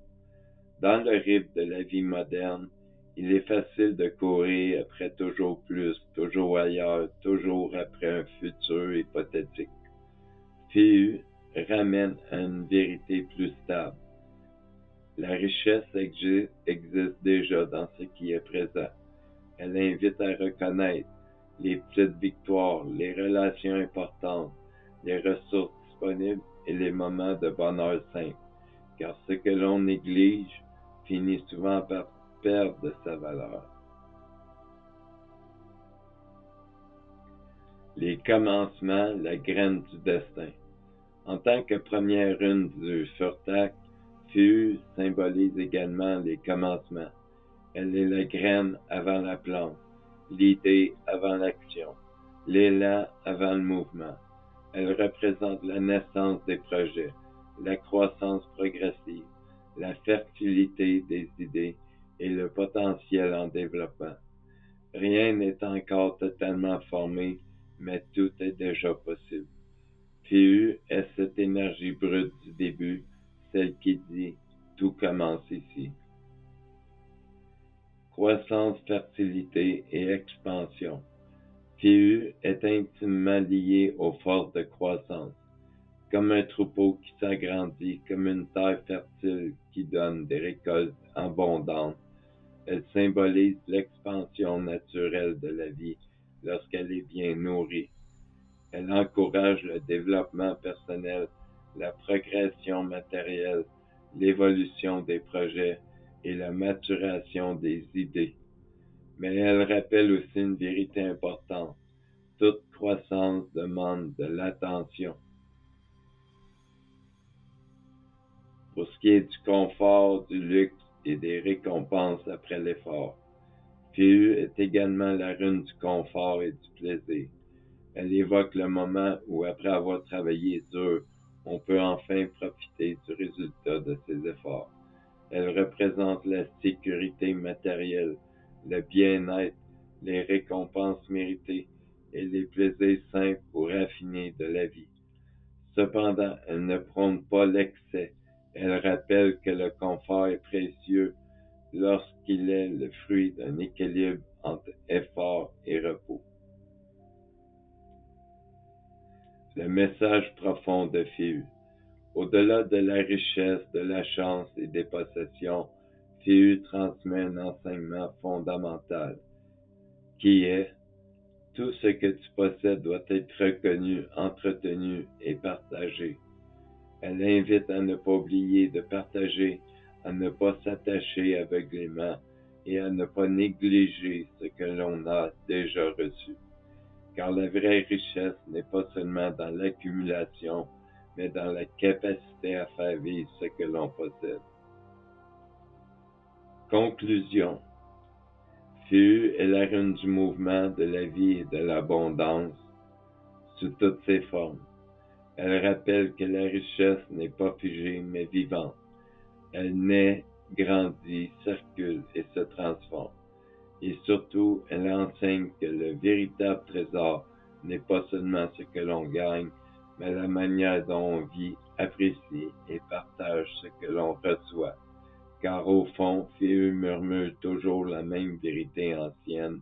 Dans le rythme de la vie moderne, il est facile de courir après toujours plus, toujours ailleurs, toujours après un futur hypothétique. Féu ramène à une vérité plus stable. La richesse existe déjà dans ce qui est présent. Elle invite à reconnaître les petites victoires, les relations importantes, les ressources disponibles et les moments de bonheur simple, car ce que l'on néglige finit souvent par perdre de sa valeur. Les commencements, la graine du destin. En tant que première rune du Furtak, Féu symbolise également les commencements. Elle est la graine avant la plante. l'idée avant l'action, l'élan avant le mouvement. Elle représente la naissance des projets, la croissance progressive, la fertilité des idées et le potentiel en développement. Rien n'est encore totalement formé, mais tout est déjà possible. Pu est cette énergie brute du début, celle qui dit « tout commence ici ». Croissance, fertilité et expansion. Pu est intimement lié aux forces de croissance, comme un troupeau qui s'agrandit, comme une terre fertile qui donne des récoltes abondantes. Elle symbolise l'expansion naturelle de la vie lorsqu'elle est bien nourrie. Elle encourage le développement personnel, la progression matérielle, l'évolution des projets et la maturation des idées. Mais elle rappelle aussi une vérité importante. Toute croissance demande de l'attention. Pour ce qui est du confort, du luxe et des récompenses après l'effort, Pu est également la rune du confort et du plaisir. Elle évoque le moment où, après avoir travaillé dur, on peut enfin profiter du résultat de ses efforts. Elle représente la sécurité matérielle, le bien-être, les récompenses méritées et les plaisirs simples ou raffinés de la vie. Cependant, elle ne prône pas l'excès. Elle rappelle que le confort est précieux lorsqu'il est le fruit d'un équilibre entre effort et repos. Le message profond de Phéu. Au-delà de la richesse, de la chance et des possessions, Phéu transmet un enseignement fondamental, qui est « tout ce que tu possèdes doit être reconnu, entretenu et partagé ». Elle invite à ne pas oublier de partager, à ne pas s'attacher aveuglément et à ne pas négliger ce que l'on a déjà reçu. Car la vraie richesse n'est pas seulement dans l'accumulation, mais dans la capacité à faire vivre ce que l'on possède. Conclusion. Phéu est la rune du mouvement, de la vie et de l'abondance sous toutes ses formes. Elle rappelle que la richesse n'est pas figée, mais vivante. Elle naît, grandit, circule et se transforme. Et surtout, elle enseigne que le véritable trésor n'est pas seulement ce que l'on gagne, mais la manière dont on vit, apprécie et partage ce que l'on reçoit. Car au fond, Phéu murmure toujours la même vérité ancienne,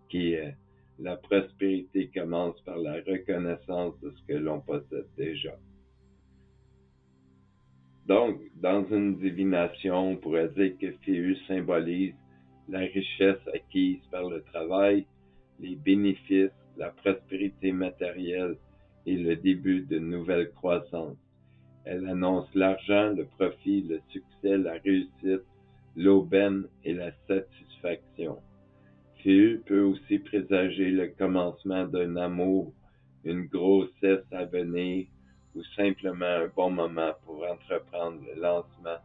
qui est la prospérité commence par la reconnaissance de ce que l'on possède déjà. Donc, dans une divination, on pourrait dire que Phéu symbolise la richesse acquise par le travail, les bénéfices, la prospérité matérielle et le début d'une nouvelle croissance. Elle annonce l'argent, le profit, le succès, la réussite, l'aubaine et la satisfaction. Phéu peut aussi présager le commencement d'un amour, une grossesse à venir ou simplement un bon moment pour entreprendre le lancement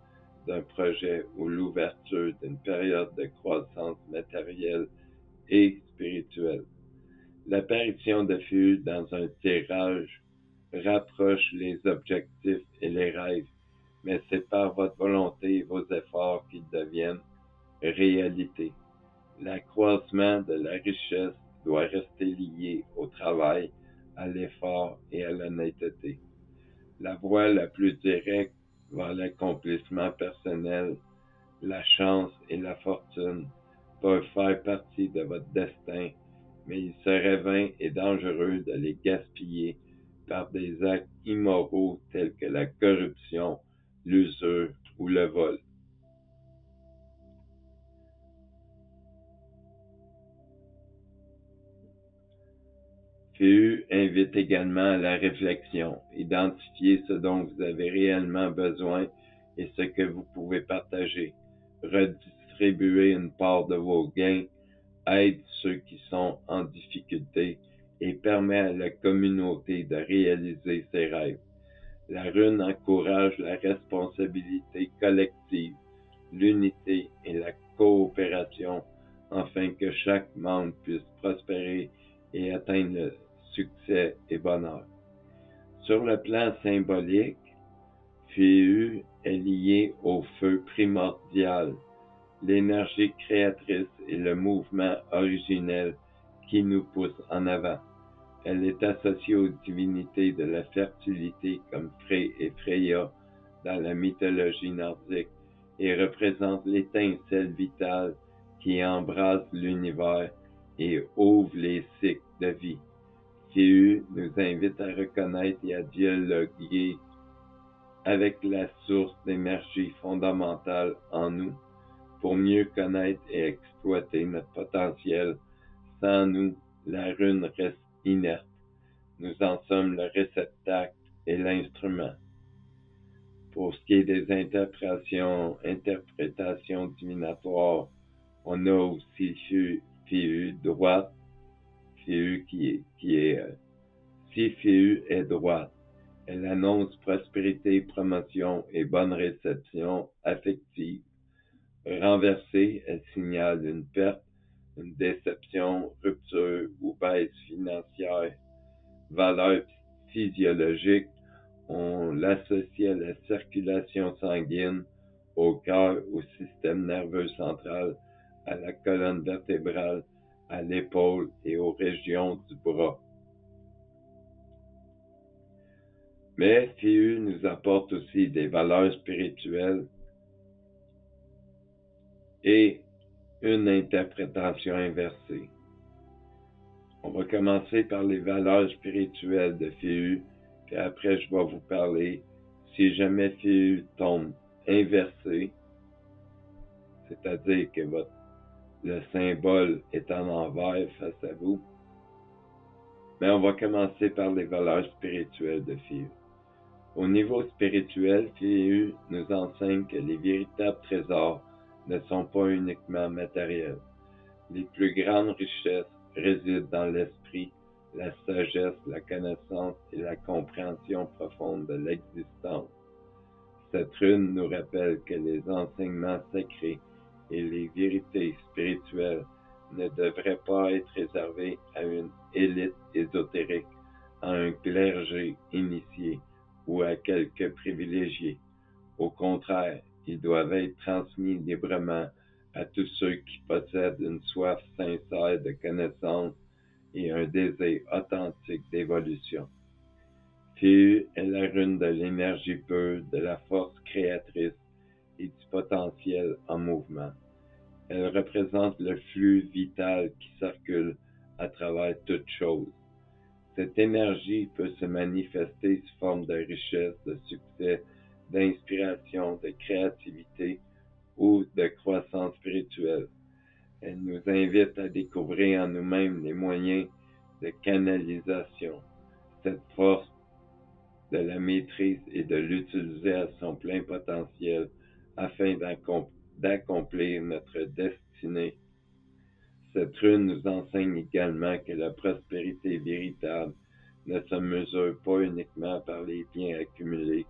d'un projet ou l'ouverture d'une période de croissance matérielle et spirituelle. L'apparition de Phéu dans un tirage rapproche les objectifs et les rêves, mais c'est par votre volonté et vos efforts qu'ils deviennent réalité. L'accroissement de la richesse doit rester lié au travail, à l'effort et à l'honnêteté. La voie la plus directe vers l'accomplissement personnel, la chance et la fortune peuvent faire partie de votre destin, mais il serait vain et dangereux de les gaspiller par des actes immoraux tels que la corruption, l'usure ou le vol. Phéu invite également à la réflexion. Identifiez ce dont vous avez réellement besoin et ce que vous pouvez partager. Redistribuez une part de vos gains, aide ceux qui sont en difficulté et permet à la communauté de réaliser ses rêves. La rune encourage la responsabilité collective, l'unité et la coopération afin que chaque membre puisse prospérer et atteindre le succès et bonheur. Sur le plan symbolique, Féu est lié au feu primordial, l'énergie créatrice et le mouvement originel qui nous pousse en avant. Elle est associée aux divinités de la fertilité comme Frey et Freya dans la mythologie nordique et représente l'étincelle vitale qui embrasse l'univers et ouvre les cycles de vie. Féu nous invite à reconnaître et à dialoguer avec la source d'énergie fondamentale en nous pour mieux connaître et exploiter notre potentiel. Sans nous, la rune reste inerte. Nous en sommes le réceptacle et l'instrument. Pour ce qui est des interprétations divinatoires, on a aussi Féu droite, Féu si Féu est droite, elle annonce prospérité, promotion et bonne réception affective. Renversée, elle signale une perte, une déception, rupture ou baisse financière. Valeur physiologique, on l'associe à la circulation sanguine, au cœur, au système nerveux central, à la colonne vertébrale, à l'épaule et aux régions du bras. Mais Féu nous apporte aussi des valeurs spirituelles et une interprétation inversée. On va commencer par les valeurs spirituelles de Féu, puis après je vais vous parler si jamais Féu tombe inversé, c'est-à-dire que le symbole est en envers face à vous. Mais on va commencer par les valeurs spirituelles de Féu. Au niveau spirituel, Féu nous enseigne que les véritables trésors ne sont pas uniquement matériels. Les plus grandes richesses résident dans l'esprit, la sagesse, la connaissance et la compréhension profonde de l'existence. Cette rune nous rappelle que les enseignements sacrés et les vérités spirituelles ne devraient pas être réservés à une élite ésotérique, à un clergé initié ou à quelques privilégiés. Au contraire, ils doivent être transmis librement à tous ceux qui possèdent une soif sincère de connaissance et un désir authentique d'évolution. Féu est la rune de l'énergie pure, de la force créatrice et du potentiel en mouvement. Elle représente le flux vital qui circule à travers toute chose. Cette énergie peut se manifester sous forme de richesse, de succès, d'inspiration, de créativité ou de croissance spirituelle. Elle nous invite à découvrir en nous-mêmes les moyens de canalisation, cette force de la maîtrise et de l'utiliser à son plein potentiel afin d'accomplir notre destinée. Cette rune nous enseigne également que la prospérité véritable ne se mesure pas uniquement par les biens accumulés,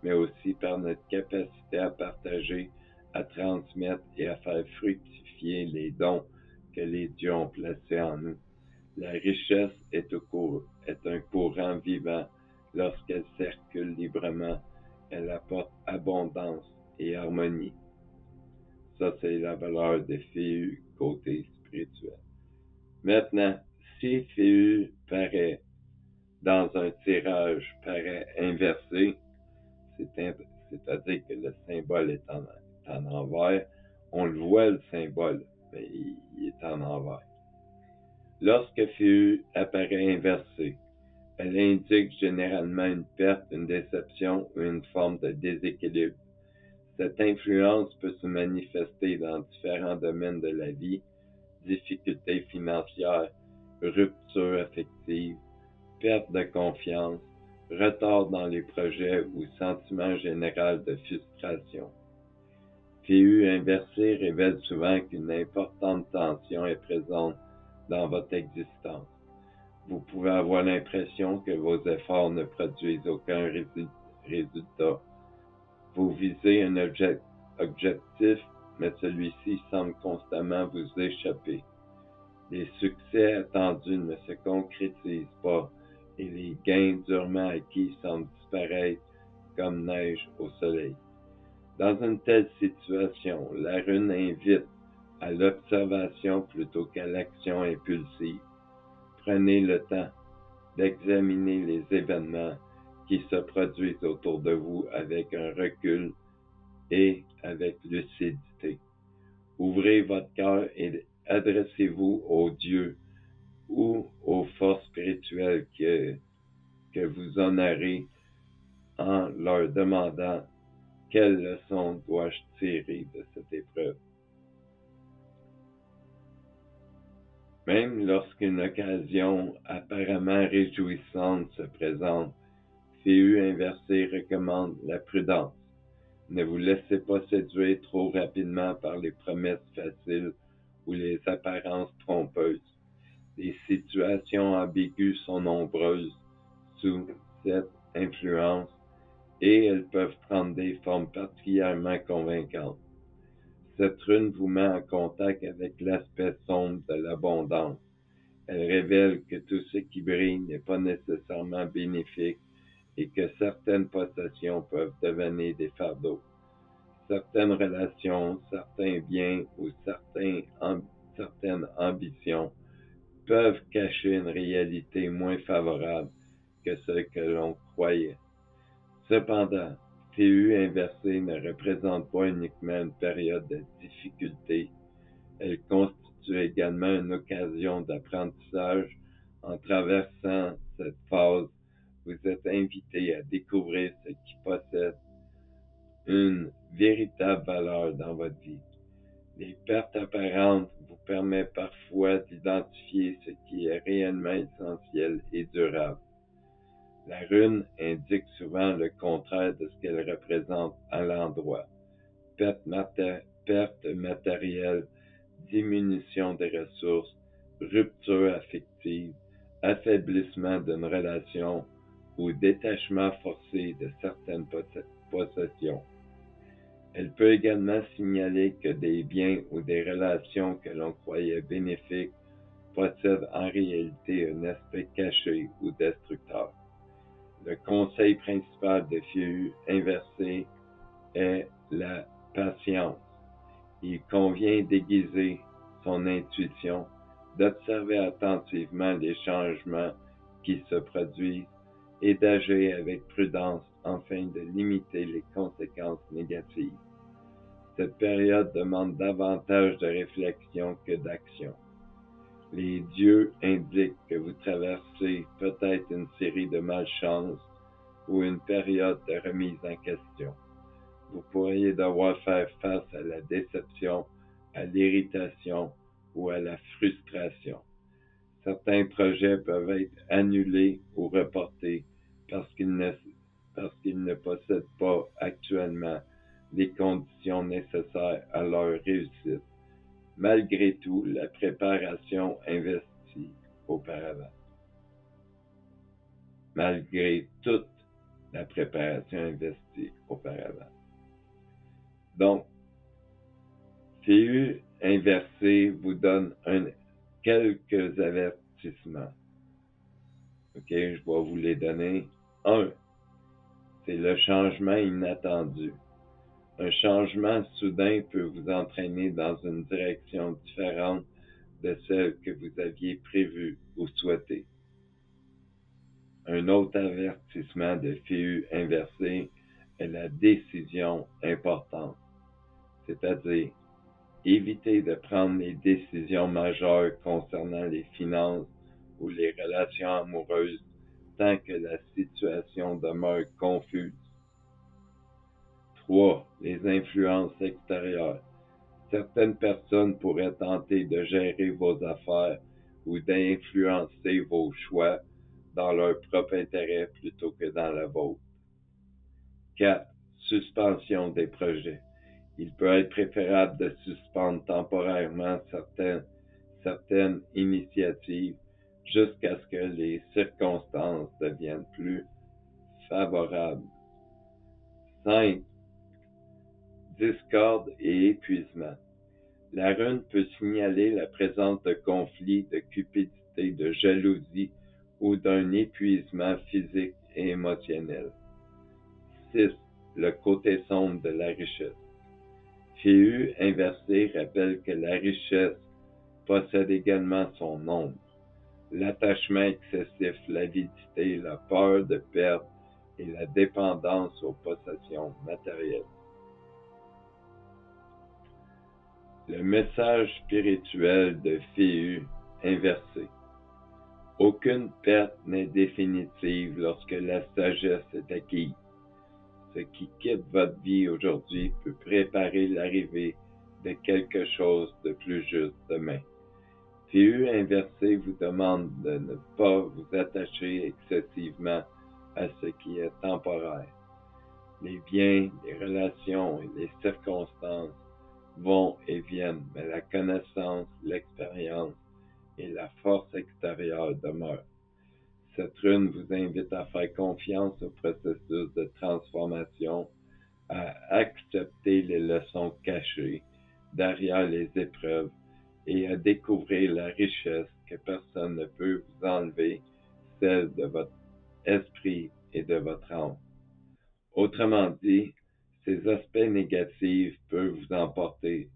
mais aussi par notre capacité à partager, à transmettre et à faire fructifier les dons que les dieux ont placés en nous. La richesse est un courant vivant. Lorsqu'elle circule librement, elle apporte abondance et harmonie. Ça, c'est la valeur de Féu côté spirituel. Maintenant, si Féu paraît dans un tirage inversé, c'est-à-dire que le symbole est en envers, on le voit le symbole, mais il est en envers. Lorsque Féu apparaît inversé, elle indique généralement une perte, une déception ou une forme de déséquilibre. Cette influence peut se manifester dans différents domaines de la vie, difficultés financières, rupture affective, perte de confiance, retard dans les projets ou sentiment général de frustration. Féu inversé révèle souvent qu'une importante tension est présente dans votre existence. Vous pouvez avoir l'impression que vos efforts ne produisent aucun résultat. Vous visez un objectif, mais celui-ci semble constamment vous échapper. Les succès attendus ne se concrétisent pas et les gains durement acquis semblent disparaître comme neige au soleil. Dans une telle situation, la rune invite à l'observation plutôt qu'à l'action impulsive. Prenez le temps d'examiner les événements qui se produisent autour de vous avec un recul et avec lucidité. Ouvrez votre cœur et adressez-vous aux dieux ou aux forces spirituelles que vous honorez en leur demandant quelle leçon dois-je tirer de cette épreuve. Même lorsqu'une occasion apparemment réjouissante se présente, Féu inversé recommande la prudence. Ne vous laissez pas séduire trop rapidement par les promesses faciles ou les apparences trompeuses. Les situations ambiguës sont nombreuses sous cette influence et elles peuvent prendre des formes particulièrement convaincantes. Cette rune vous met en contact avec l'aspect sombre de l'abondance. Elle révèle que tout ce qui brille n'est pas nécessairement bénéfique et que certaines possessions peuvent devenir des fardeaux. Certaines relations, certains biens ou certaines ambitions peuvent cacher une réalité moins favorable que ce que l'on croyait. Cependant, Féu inversé ne représente pas uniquement une période de difficulté, elle constitue également une occasion d'apprentissage. En traversant cette phase, vous êtes invité à découvrir ce qui possède une véritable valeur dans votre vie. Les pertes apparentes vous permettent parfois d'identifier ce qui est réellement essentiel et durable. La rune indique souvent le contraire de ce qu'elle représente à l'endroit. Perte matérielle, diminution des ressources, rupture affective, affaiblissement d'une relation ou détachement forcé de certaines possessions. Elle peut également signaler que des biens ou des relations que l'on croyait bénéfiques possèdent en réalité un aspect caché ou destructeur. Le conseil principal de Féu inversé est la patience. Il convient d'aiguiser son intuition, d'observer attentivement les changements qui se produisent et d'agir avec prudence afin de limiter les conséquences négatives. Cette période demande davantage de réflexion que d'action. Les dieux indiquent que vous traversez peut-être une série de malchances ou une période de remise en question. Vous pourriez devoir faire face à la déception, à l'irritation ou à la frustration. Certains projets peuvent être annulés ou reportés parce qu'ils ne possèdent pas actuellement les conditions nécessaires à leur réussite, malgré tout la préparation investie auparavant. Malgré toute la préparation investie auparavant. Donc, Féu inversé vous donne quelques avertissements. OK, je vais vous les donner. 1. C'est le changement inattendu. Un changement soudain peut vous entraîner dans une direction différente de celle que vous aviez prévue ou souhaitée. Un autre avertissement de Féu inversé est la décision importante, c'est-à-dire évitez de prendre les décisions majeures concernant les finances ou les relations amoureuses tant que la situation demeure confuse. 3. Les influences extérieures. Certaines personnes pourraient tenter de gérer vos affaires ou d'influencer vos choix dans leur propre intérêt plutôt que dans le vôtre. 4. Suspension des projets. Il peut être préférable de suspendre temporairement certaines initiatives jusqu'à ce que les circonstances deviennent plus favorables. 5. discorde et épuisement. La rune peut signaler la présence de conflits, de cupidité, de jalousie ou d'un épuisement physique et émotionnel. 6. Le côté sombre de la richesse. Féu inversé rappelle que la richesse possède également son ombre. L'attachement excessif, l'avidité, la peur de perdre et la dépendance aux possessions matérielles. Le message spirituel de Féu inversé. Aucune perte n'est définitive lorsque la sagesse est acquise. Ce qui quitte votre vie aujourd'hui peut préparer l'arrivée de quelque chose de plus juste demain. Féu inversé vous demande de ne pas vous attacher excessivement à ce qui est temporaire. Les biens, les relations et les circonstances vont et viennent, mais la connaissance, l'expérience et la force extérieure demeurent. Cette rune vous invite à faire confiance au processus de transformation, à accepter les leçons cachées derrière les épreuves et à découvrir la richesse que personne ne peut vous enlever, celle de votre esprit et de votre âme. Autrement dit, ces aspects négatifs peuvent vous emporter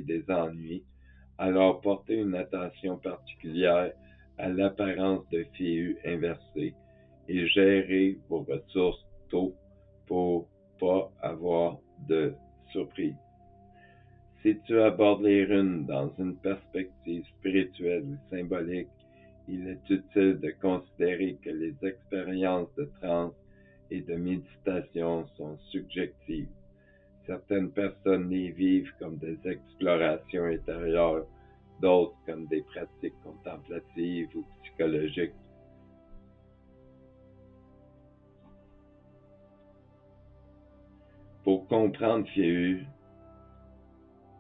des ennuis, alors portez une attention particulière à l'apparence de Féu inversé et gérez vos ressources tôt pour pas avoir de surprise. Si tu abordes les runes dans une perspective spirituelle ou symbolique, il est utile de considérer que les expériences de transe et de méditation sont subjectives. Certaines personnes les vivent comme des explorations intérieures, d'autres comme des pratiques contemplatives ou psychologiques. Pour comprendre Féu,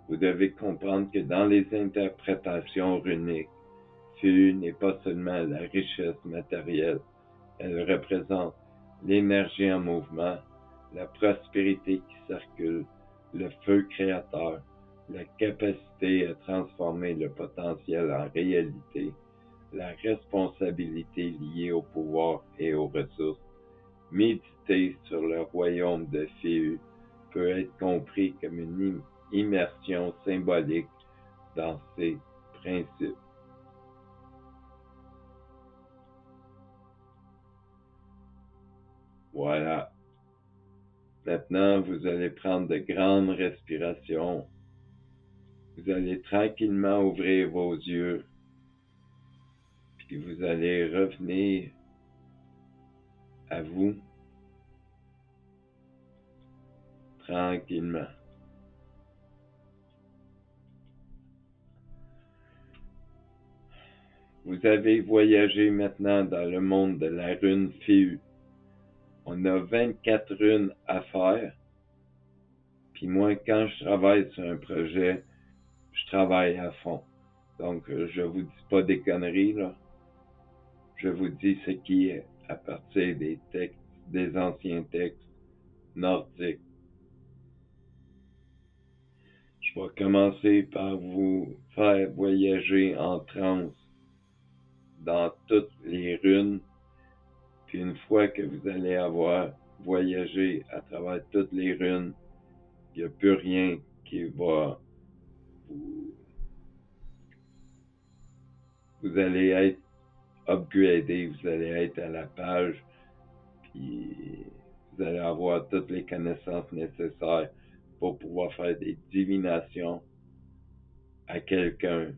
vous devez comprendre que dans les interprétations runiques, Féu n'est pas seulement la richesse matérielle, elle représente l'énergie en mouvement, la prospérité qui circule, le feu créateur, la capacité à transformer le potentiel en réalité, la responsabilité liée au pouvoir et aux ressources. Méditer sur le royaume de Féu peut être compris comme une immersion symbolique dans ses principes. Voilà. Maintenant, vous allez prendre de grandes respirations. Vous allez tranquillement ouvrir vos yeux. Puis vous allez revenir à vous tranquillement. Vous avez voyagé maintenant dans le monde de la rune Féu. On a 24 runes à faire. Puis moi, quand je travaille sur un projet, je travaille à fond. Donc, je vous dis pas des conneries, là. Je vous dis ce qui est à partir des textes, des anciens textes nordiques. Je vais commencer par vous faire voyager en transe dans toutes les runes. Puis une fois que vous allez avoir voyagé à travers toutes les runes, il n'y a plus rien qui va vous allez être upgradé, vous allez être à la page, puis vous allez avoir toutes les connaissances nécessaires pour pouvoir faire des divinations à quelqu'un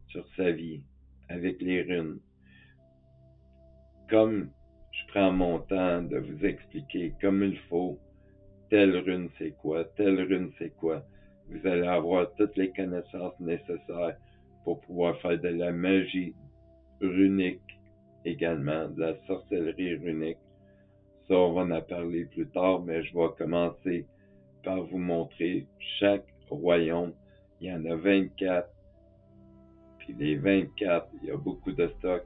sur sa vie avec les runes. Comme je prends mon temps de vous expliquer comme il faut, telle rune c'est quoi, telle rune c'est quoi, vous allez avoir toutes les connaissances nécessaires pour pouvoir faire de la magie runique également, de la sorcellerie runique. Ça, on va en parler plus tard, mais je vais commencer par vous montrer chaque royaume. Il y en a 24, puis les 24, il y a beaucoup de stock.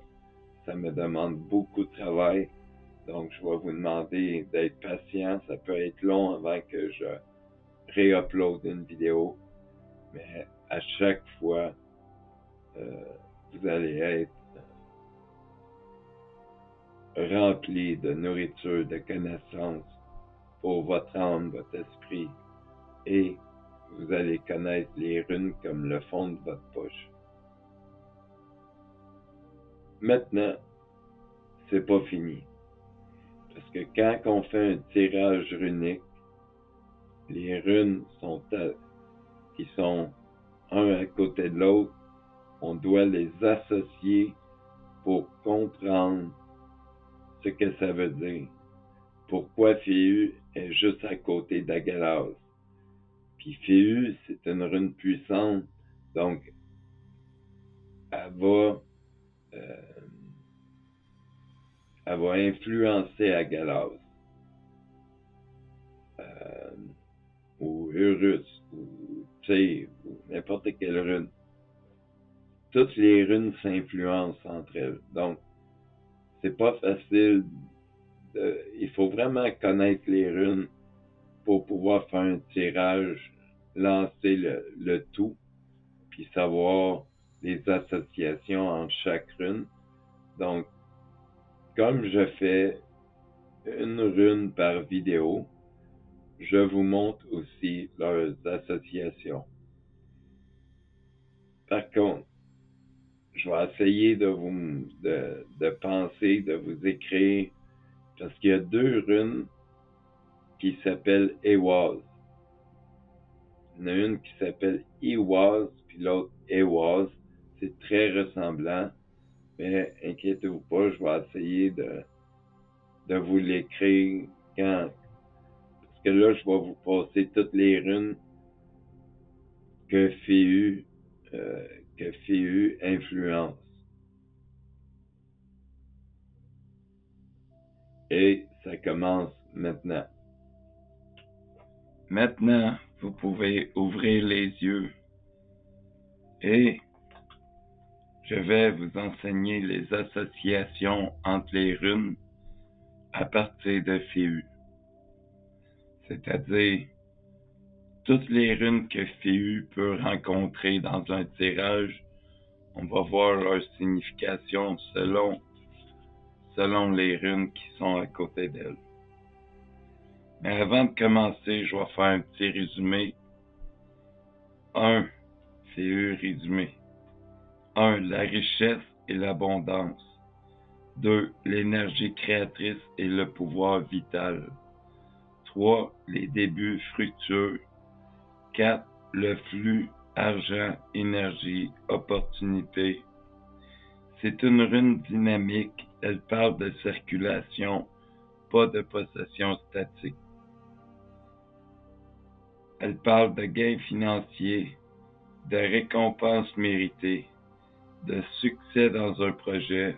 Ça me demande beaucoup de travail, donc je vais vous demander d'être patient. Ça peut être long avant que je réupload une vidéo, mais à chaque fois, vous allez être rempli de nourriture, de connaissances pour votre âme, votre esprit, et vous allez connaître les runes comme le fond de votre poche. Maintenant, c'est pas fini. Parce que quand on fait un tirage runique, les runes qui sont un à côté de l'autre, on doit les associer pour comprendre ce que ça veut dire. Pourquoi Féu est juste à côté d'Agalas. Puis Féu, c'est une rune puissante, donc elle va influencer Agalas. Ou Urus, ou Tyr, ou n'importe quelle rune. Toutes les runes s'influencent entre elles. Donc, c'est pas facile. Il faut vraiment connaître les runes pour pouvoir faire un tirage, lancer le tout, puis savoir les associations entre chaque rune. Donc, comme je fais une rune par vidéo, je vous montre aussi leurs associations. Par contre, je vais essayer de penser, de vous écrire, parce qu'il y a deux runes qui s'appellent Ehwaz. Il y en a une qui s'appelle Ehwaz, puis l'autre Ehwaz. C'est très ressemblant, mais inquiétez-vous pas, je vais essayer de vous l'écrire quand. Parce que là, je vais vous passer toutes les runes que Féu influence. Et ça commence maintenant. Maintenant, vous pouvez ouvrir les yeux et je vais vous enseigner les associations entre les runes à partir de Féu. C'est-à-dire toutes les runes que Féu peut rencontrer dans un tirage, on va voir leur signification selon les runes qui sont à côté d'elles. Mais avant de commencer, je vais faire un petit résumé. 1. Féu résumé. 1. La richesse et l'abondance. 2. L'énergie créatrice et le pouvoir vital. 3. Les débuts fructueux. 4. Le flux, argent, énergie, opportunité. C'est une rune dynamique. Elle parle de circulation, pas de possession statique. Elle parle de gains financiers, de récompenses méritées, de succès dans un projet,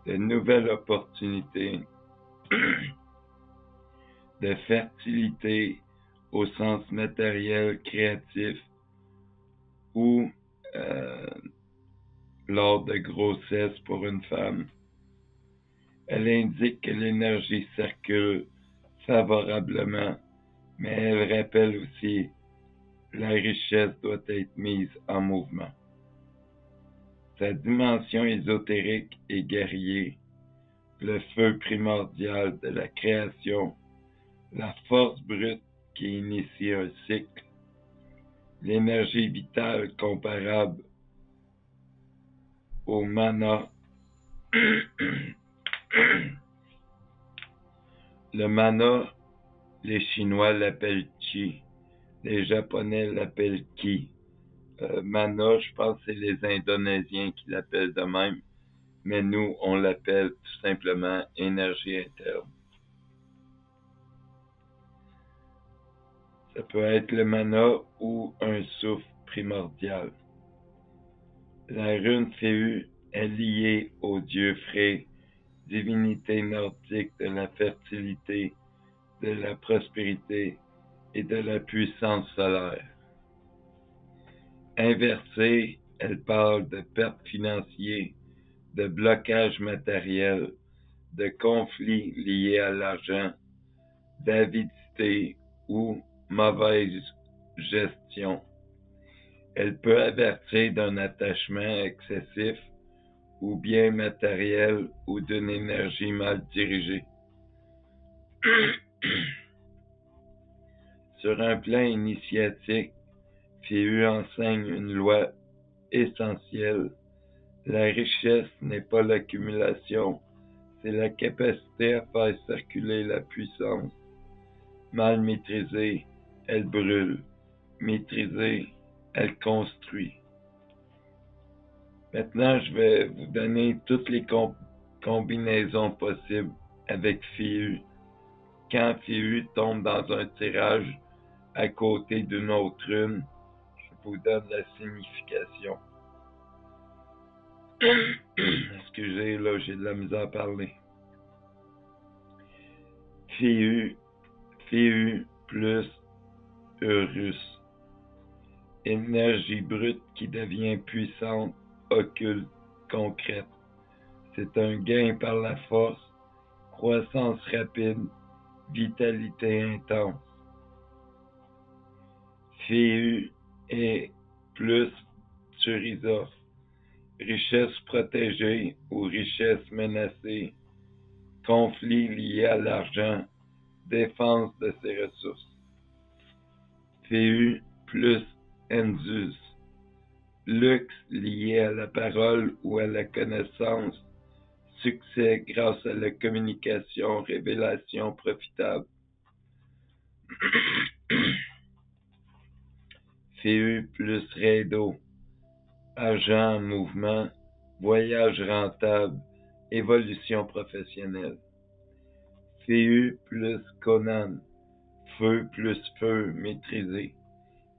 de nouvelles opportunités, de fertilité au sens matériel, créatif ou lors de grossesse pour une femme. Elle indique que l'énergie circule favorablement, mais elle rappelle aussi que la richesse doit être mise en mouvement. Sa dimension ésotérique et guerrier, le feu primordial de la création, la force brute qui initie un cycle, l'énergie vitale comparable au mana. Le mana, les Chinois l'appellent Qi, les Japonais l'appellent Ki. Mana, je pense que c'est les Indonésiens qui l'appellent de même, mais nous, on l'appelle tout simplement énergie interne. Ça peut être le mana ou un souffle primordial. La rune Féu est liée au dieu Frey, divinité nordique de la fertilité, de la prospérité et de la puissance solaire. Inversée, elle parle de pertes financières, de blocages matériels, de conflits liés à l'argent, d'avidité ou mauvaise gestion. Elle peut avertir d'un attachement excessif ou bien matériel ou d'une énergie mal dirigée. Sur un plan initiatique, Phiu enseigne une loi essentielle. La richesse n'est pas l'accumulation, c'est la capacité à faire circuler la puissance. Mal maîtrisée, elle brûle. Maîtrisée, elle construit. Maintenant, je vais vous donner toutes les combinaisons possibles avec Phiu. Quand Phiu tombe dans un tirage à côté d'une autre rune, je vous donne la signification. Excusez, là, j'ai de la misère à parler. Phiu plus Urus. Énergie brute qui devient puissante, occulte, concrète. C'est un gain par la force, croissance rapide, vitalité intense. Phiu est plus Turiza. Richesse protégée ou richesse menacée. Conflit lié à l'argent, défense de ses ressources. Phiu plus Enzus. Luxe lié à la parole ou à la connaissance. Succès grâce à la communication, révélation profitable. Phiu plus Redo. Argent en mouvement, voyage rentable, évolution professionnelle. Phiu plus Conan. Feu plus feu maîtrisé.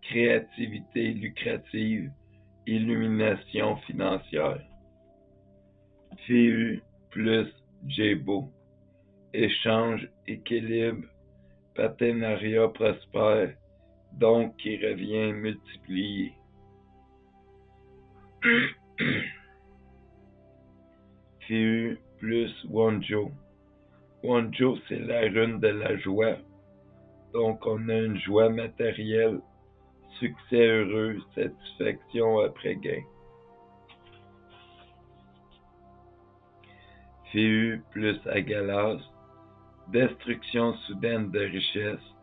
Créativité lucrative, illumination financière. Phiu plus Jebo. Échange, équilibre, partenariat prospère, donc qui revient multiplié. Phiu plus Wonjo. Wonjo, c'est la rune de la joie. Donc, on a une joie matérielle, succès heureux, satisfaction après gain. Phiu plus Agalas. Destruction soudaine de richesse,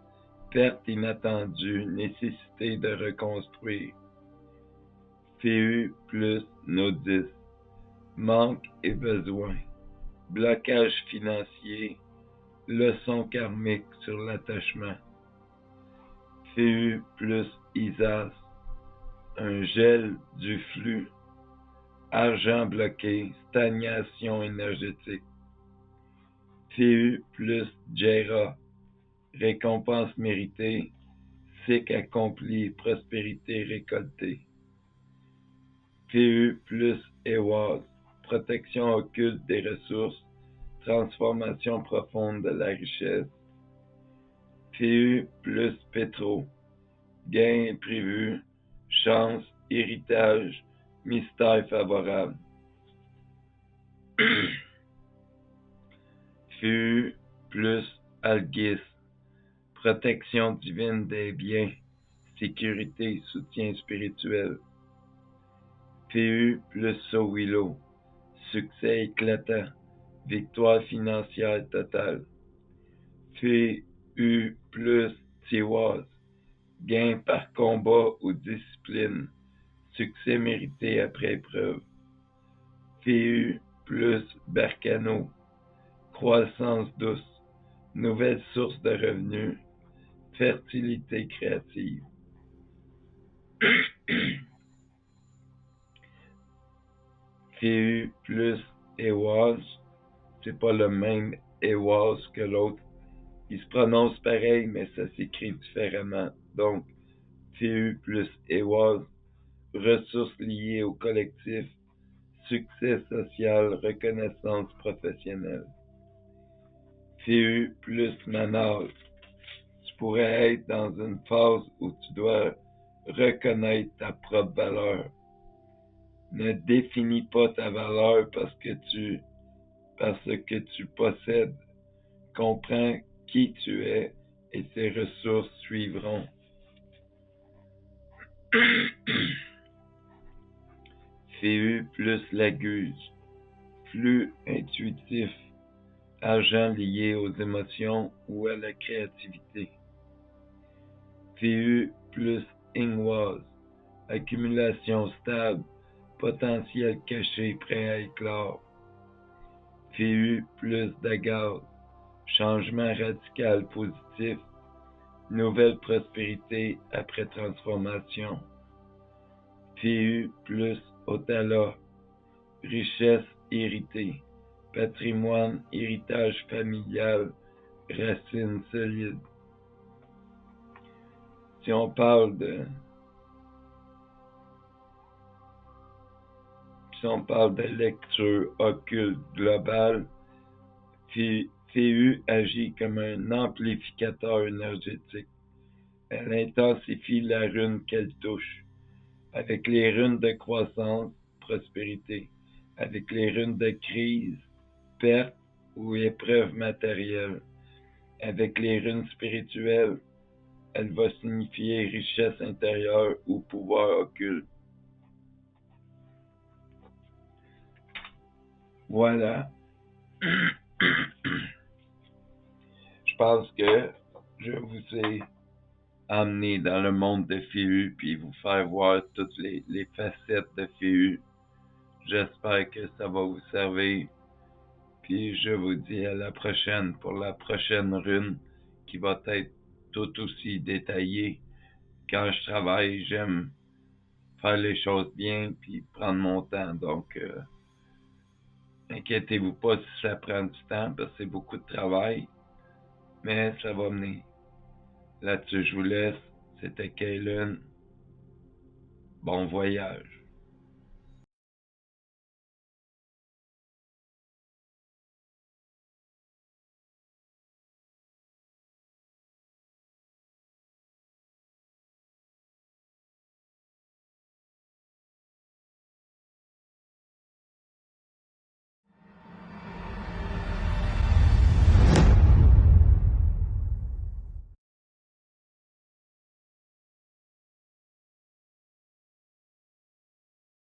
perte inattendue, nécessité de reconstruire. Phiu plus Nodis. Manque et besoin, blocage financier, leçon karmique sur l'attachement. Phiu plus Isas. Un gel du flux, argent bloqué, stagnation énergétique. Phiu plus Jera. Récompense méritée, cycle accompli, prospérité récoltée. Phiu plus Ewaz. Protection occulte des ressources, transformation profonde de la richesse. Phiu plus Pétro. Gain imprévu, chance, héritage, mystère favorable. Phiu plus Algis. Protection divine des biens, sécurité, soutien spirituel. Phiu plus Sowilo. Succès éclatant, victoire financière totale. Phiu plus Tiwaz. Gain par combat ou discipline, succès mérité après épreuve. Phiu plus Barcano. Croissance douce, nouvelle source de revenus, fertilité créative. Phiu plus Ewaz, c'est pas le même Ewaz que l'autre. Il se prononce pareil, mais ça s'écrit différemment. Donc, Phiu plus Ewaz, ressources liées au collectif, succès social, reconnaissance professionnelle. Phiu plus Manal, tu pourrais être dans une phase où tu dois reconnaître ta propre valeur. Ne définis pas ta valeur parce que tu possèdes. Comprends qui tu es et ses ressources suivront. Féu plus Laguse, flux intuitif, argent lié aux émotions ou à la créativité. Féu plus Ingwaz, accumulation stable, potentiel caché prêt à éclore. Féu plus Dagaz, changement radical positif, nouvelle prospérité après transformation. Féu plus Otala, richesse héritée, patrimoine, héritage familial, racines solides. Si on parle de lecture occulte globale, Féu agit comme un amplificateur énergétique. Elle intensifie la rune qu'elle touche. Avec les runes de croissance, prospérité. Avec les runes de crise, perte ou épreuve matérielle. Avec les runes spirituelles, elle va signifier richesse intérieure ou pouvoir occulte. Voilà. Je pense que je vous ai amené dans le monde de Féu puis vous faire voir toutes les facettes de Féu. J'espère que ça va vous servir. Puis je vous dis à la prochaine pour la prochaine rune qui va être tout aussi détaillée. Quand je travaille, j'aime faire les choses bien puis prendre mon temps. Donc, inquiétez-vous pas si ça prend du temps parce que c'est beaucoup de travail, mais ça va venir. Là-dessus, je vous laisse. C'était Kaylin. Bon voyage.